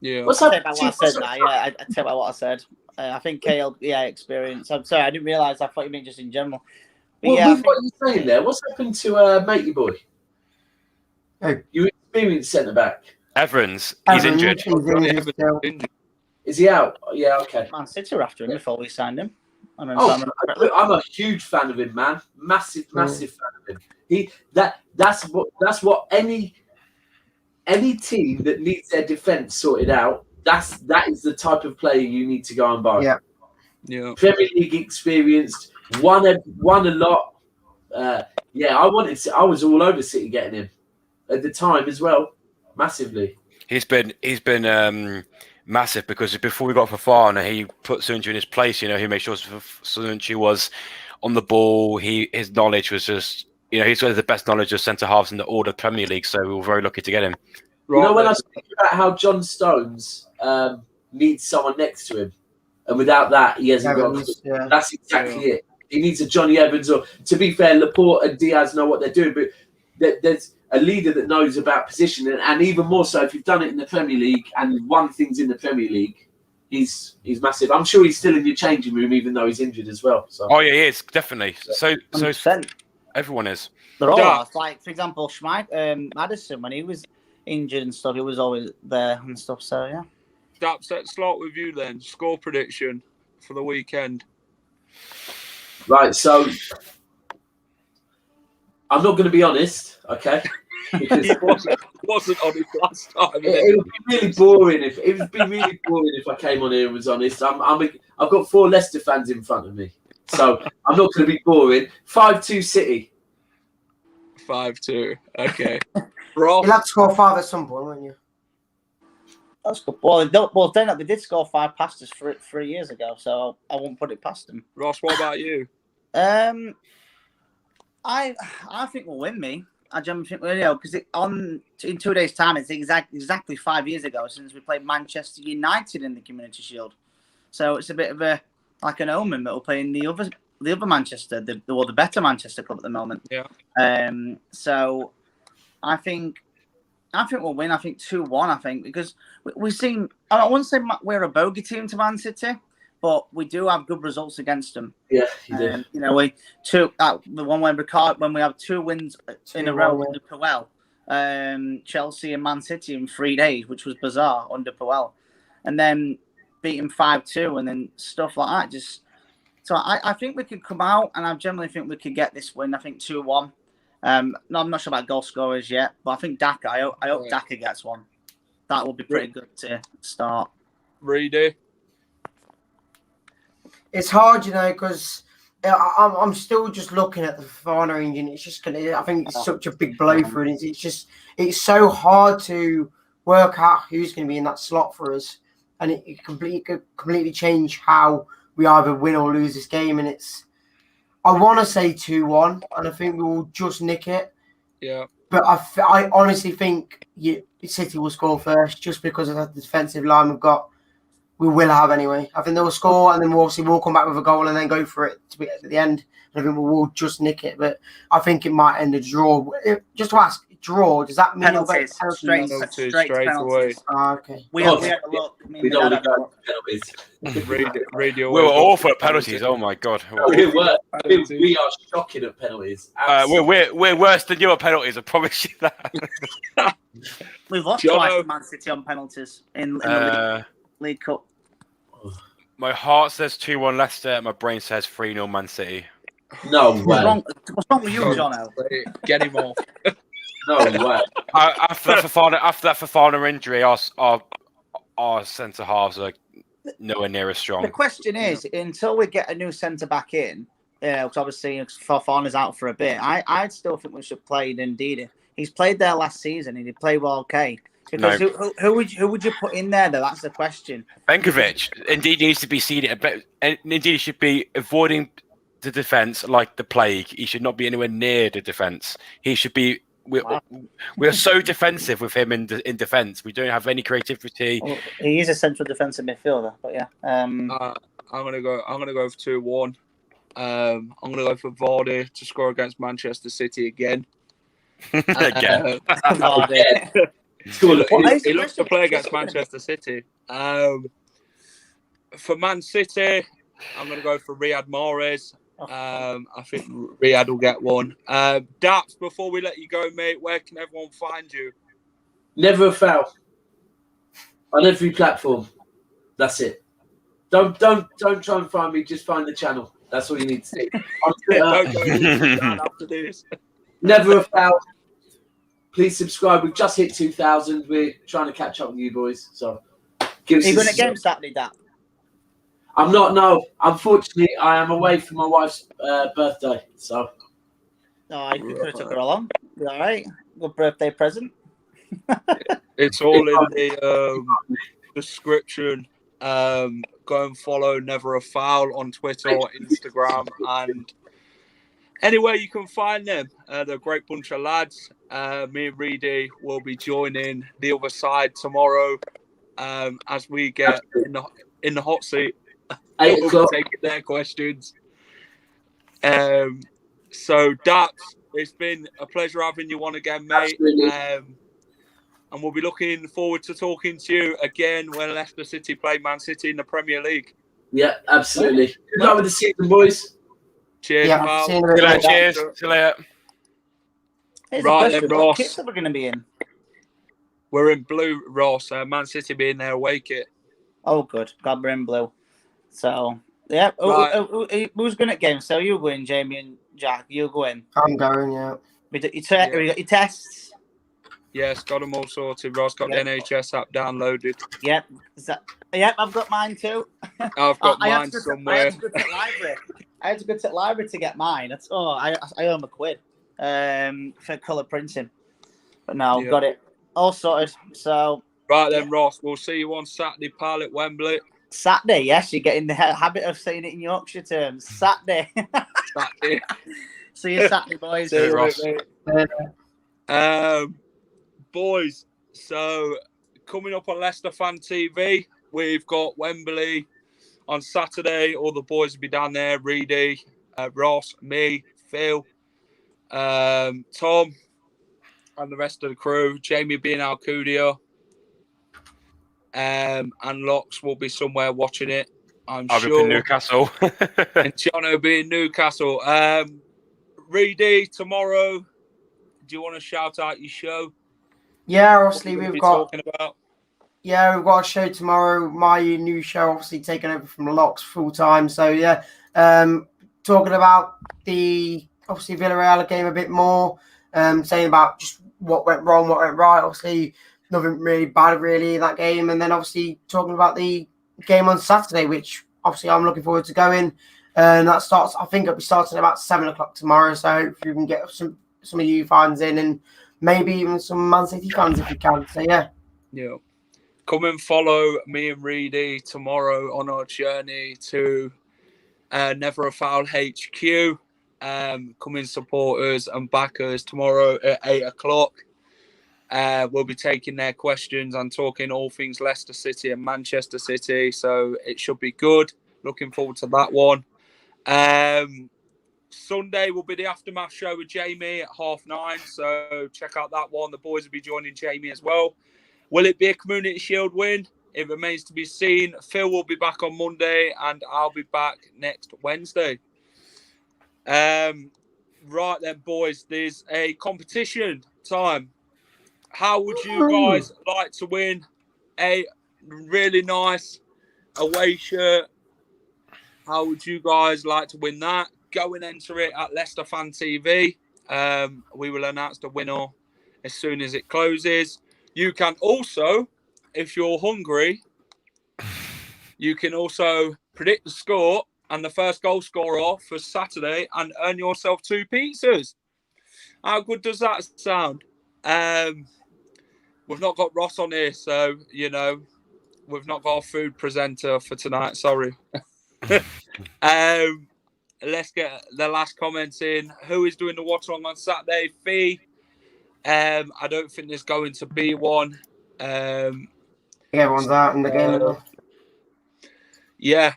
Yeah. I take back what I said. I think Cahill, experience. I'm sorry, I didn't realise. I thought you meant just in general. But with what you're saying there, what's happened to Matey Boy? Oh. You experienced centre back. Evans, he's injured. He's injured Evans still. injured. Is he out? Yeah, okay. Man City were after him before we signed him. I mean, Oh, I'm a huge fan of him, man. Massive fan of him. That's what any team that needs their defence sorted out. That is the type of player you need to go and buy. Yeah. Yeah. Premier League experienced, won a lot. I was all over City getting him at the time as well, massively. He's been massive because before we got Fofana, he put Sunju in his place. You know, he made sure Sunju was on the ball. His knowledge was just, you know, he's got the best knowledge of centre halves in all the Premier League. So we were very lucky to get him. You know, when I speak about how John Stones needs someone next to him, and without that, he hasn't got. Yeah. That's exactly it. He needs a Johnny Evans, or to be fair, Laporte and Diaz know what they're doing, but there's a leader that knows about position, and even more so if you've done it in the Premier League and won things in the Premier League, he's massive. I'm sure he's still in your changing room, even though he's injured as well. So. Oh yeah, he is definitely. So 100%. everyone is. They're all like, for example, Maddison, when he was injured and stuff, he was always there and stuff. So yeah. Daps, let's start with you then. Score prediction for the weekend. Right, so I'm not going to be honest, okay? Because He wasn't honest last time. it would be really boring if I came on here and was honest. I've got 4 Leicester fans in front of me, so I'm not going to be boring. 5-2 City. 5-2. Okay. Ross. You'll have to score 5 at some point, won't you? That's good. Well, they did score 5 past us 3 years ago, so I won't put it past them. Ross, what about you? I think we'll win. I generally think we'll, because in 2 days' time, it's exactly 5 years ago since we played Manchester United in the Community Shield. So it's a bit of an omen that we're playing the other Manchester, the better Manchester club at the moment. Yeah. So I think we'll win. I think 2-1. I think because we seem. I wouldn't say we're a bogey team to Man City, but we do have good results against them. Yeah, you do. You know, the one when we have 2 wins in a row under Puel, Chelsea and Man City in 3 days, which was bizarre under Puel, and then beating 5-2 and then stuff like that. So I think we could come out, and I generally think we could get this win. I think 2-1. No, I'm not sure about goal scorers yet, but I think Daka. I hope Daka gets one. That would be pretty good to start. Reedy. It's hard, you know, because I'm still just looking at the Fofana engine. It's just gonna. I think it's such a big blow for it. It's so hard to work out who's going to be in that slot for us, and it could completely change how we either win or lose this game. And I want to say 2-1, and I think we will just nick it. Yeah. But I honestly think City will score first, just because of the defensive line we've got. We will have anyway. I think they'll score, and then we'll come back with a goal and then go for it to be at the end. And I think we'll just nick it. But I think it might end a draw. Just to ask, draw, does that mean penalties? Straight away. Okay. We had a look. We don't want to go to penalties. Radio. We were awful at penalties. Oh my god. We are shocking at penalties. We're worse than you at penalties. I promise you that. We've lost twice to Man City on penalties in the League Cup. My heart says 2-1 Leicester. My brain says 3-0 Man City. No way. What's wrong with you, Jono? Get him off. No way. After that Fofana injury, our centre halves are nowhere near as strong. The question is, until we get a new centre back in, because obviously Fofana's out for a bit, I still think we should play Ndidi. He's played there last season and he played well, okay. Because who would you put in there, though? That's the question. Benkovic, indeed, needs to be seeded a bit. And indeed, he should be avoiding the defence like the plague. He should not be anywhere near the defence. He should be. We're so defensive with him in defence. We don't have any creativity. Well, he is a central defensive midfielder, but yeah. I'm gonna go for 2-1. I'm gonna go for Vardy to score against Manchester City again. Again. He looks to play against Manchester City. For Man City, I'm going to go for Riyad Mahrez. I think Riyad will get one. Daps, before we let you go, mate, where can everyone find you? Never a foul. On every platform. That's it. Don't try and find me. Just find the channel. That's all you need to do. On Don't Twitter, go into that after this. Never a Foul. Please subscribe. We've just hit 2,000. We're trying to catch up with you boys. So give us. Are you going to game Saturday, Dap? I'm not. No, unfortunately, I am away for my wife's birthday. So. Oh, you could have took her along. You all right? Good birthday present. It's all in the description. Go and follow Never a Foul on Twitter or Instagram, and anywhere you can find them. They're a great bunch of lads. Me and Reedy will be joining the other side tomorrow as we get in the hot seat. 8 We'll o'clock. be taking their questions. So, Daps, it's been a pleasure having you on again, mate. And we'll be looking forward to talking to you again when Leicester City play Man City in the Premier League. Yeah, absolutely. Good luck with the season, boys. Cheers, Yeah, pal. see you in a bit. Cheers. See you later. Here's Right a then, question. Ross. What kits are we going to be in? We're in blue, Ross. Man City being their away kit. Oh, good. God, we're in blue. So, yeah. Right. Who's going at games? So you go in, Jamie and Jack. You go in. I'm going, yeah. We got your tests. Yes, got them all sorted. Ross got the NHS app downloaded. Yep. Yep, I've got mine too. I've got I had mine to go somewhere. I had to go to the library. I had to go to the library to get mine. I owe them £1 for colour printing. But no, Yeah. got it all sorted. So Right then, Ross. We'll see you on Saturday, pal, at Wembley. Saturday, yes, you get in the habit of saying it in Yorkshire terms. Saturday. Saturday. See you Saturday, boys. See you, Ross. mate. Boys, so coming up on Leicester Fan TV, we've got Wembley on Saturday. All the boys will be down there. Reedy, Ross, me, Phil, Tom, and the rest of the crew. Jamie being Alcudia. And Locks will be somewhere watching it, I'm I'll sure. be up in Newcastle. And Jono will be in Newcastle. Reedy, tomorrow, do you want to shout out your show? Yeah, obviously What we've be got talking about? we've got a show tomorrow. My new show, obviously taken over from Locks full time. So yeah, talking about the obviously Villarreal game a bit more. Saying about just what went wrong, what went right. Obviously nothing really bad really in that game, and then obviously talking about the game on Saturday, which obviously I'm looking forward to going. And that starts. I think it'll be starting about 7 o'clock tomorrow. So hopefully we can get some of you fans in, and maybe even some Man City fans if you can. So yeah. Yeah. Come and follow me and Reedy tomorrow on our journey to Never a Foul HQ. Come in supporters and backers tomorrow at 8 o'clock. We'll be taking their questions and talking all things Leicester City and Manchester City. So it should be good. Looking forward to that one. Sunday will be the aftermath show with Jamie at 9:30. So check out that one. The boys will be joining Jamie as well. Will it be a Community Shield win? It remains to be seen. Phil will be back on Monday and I'll be back next Wednesday. Right then, boys, there's a competition time. How would you guys like to win a really nice away shirt? How would you guys like to win that? Go and enter it at Leicester Fan TV. We will announce the winner as soon as it closes. You can also, if you're hungry, you can also predict the score and the first goal scorer for Saturday and earn yourself 2 pizzas. How good does that sound? We've not got Ross on here, so, we've not got a food presenter for tonight. Sorry. Let's get the last comments in. Who is doing the watch along on Saturday? Fee. I don't think there's going to be one. Everyone's out in the game. Yeah.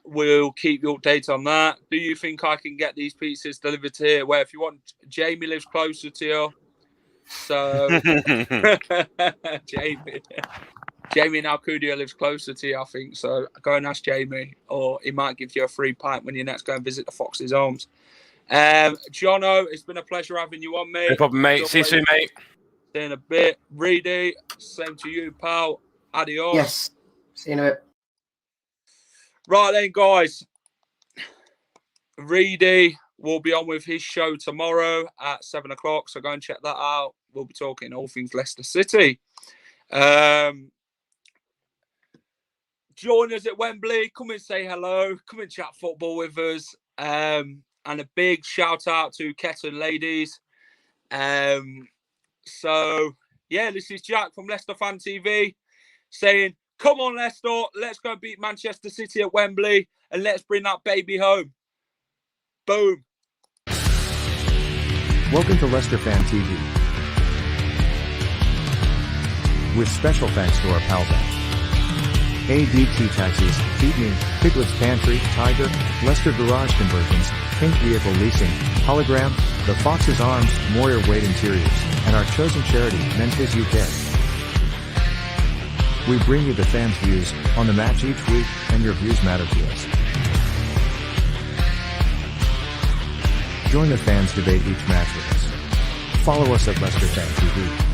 We'll keep you updated on that. Do you think I can get these pizzas delivered here? Well, if you want, Jamie lives closer to you. So, Jamie and Alcudia lives closer to you, I think. So go and ask Jamie, or he might give you a free pint when you next go and visit the Fox's Arms. Jono, it's been a pleasure having you on, mate. No problem, mate. See you soon, mate. See you in a bit. Reedy, same to you, pal. Adios. Yes. See you in a bit. Right then, guys. Reedy will be on with his show tomorrow at 7 o'clock. So go and check that out. We'll be talking all things Leicester City. Join us at Wembley. Come and say hello. Come and chat football with us. And a big shout out to Ketton ladies. So, yeah, this is Jack from Leicester Fan TV saying, come on, Leicester. Let's go beat Manchester City at Wembley and let's bring that baby home. Boom. Welcome to Leicester Fan TV. With special thanks to our pal Daps, ADT Taxis, Feedme, Piglet's Pantry, Tiger, Leicester Garage Conversions, Pink Vehicle Leasing, Hologram, The Fox's Arms, Moyer Wade Interiors, and our chosen charity, Mentis UK. We bring you the fans' views on the match each week, and your views matter to us. Join the fans debate each match with us. Follow us at Leicester Fan TV.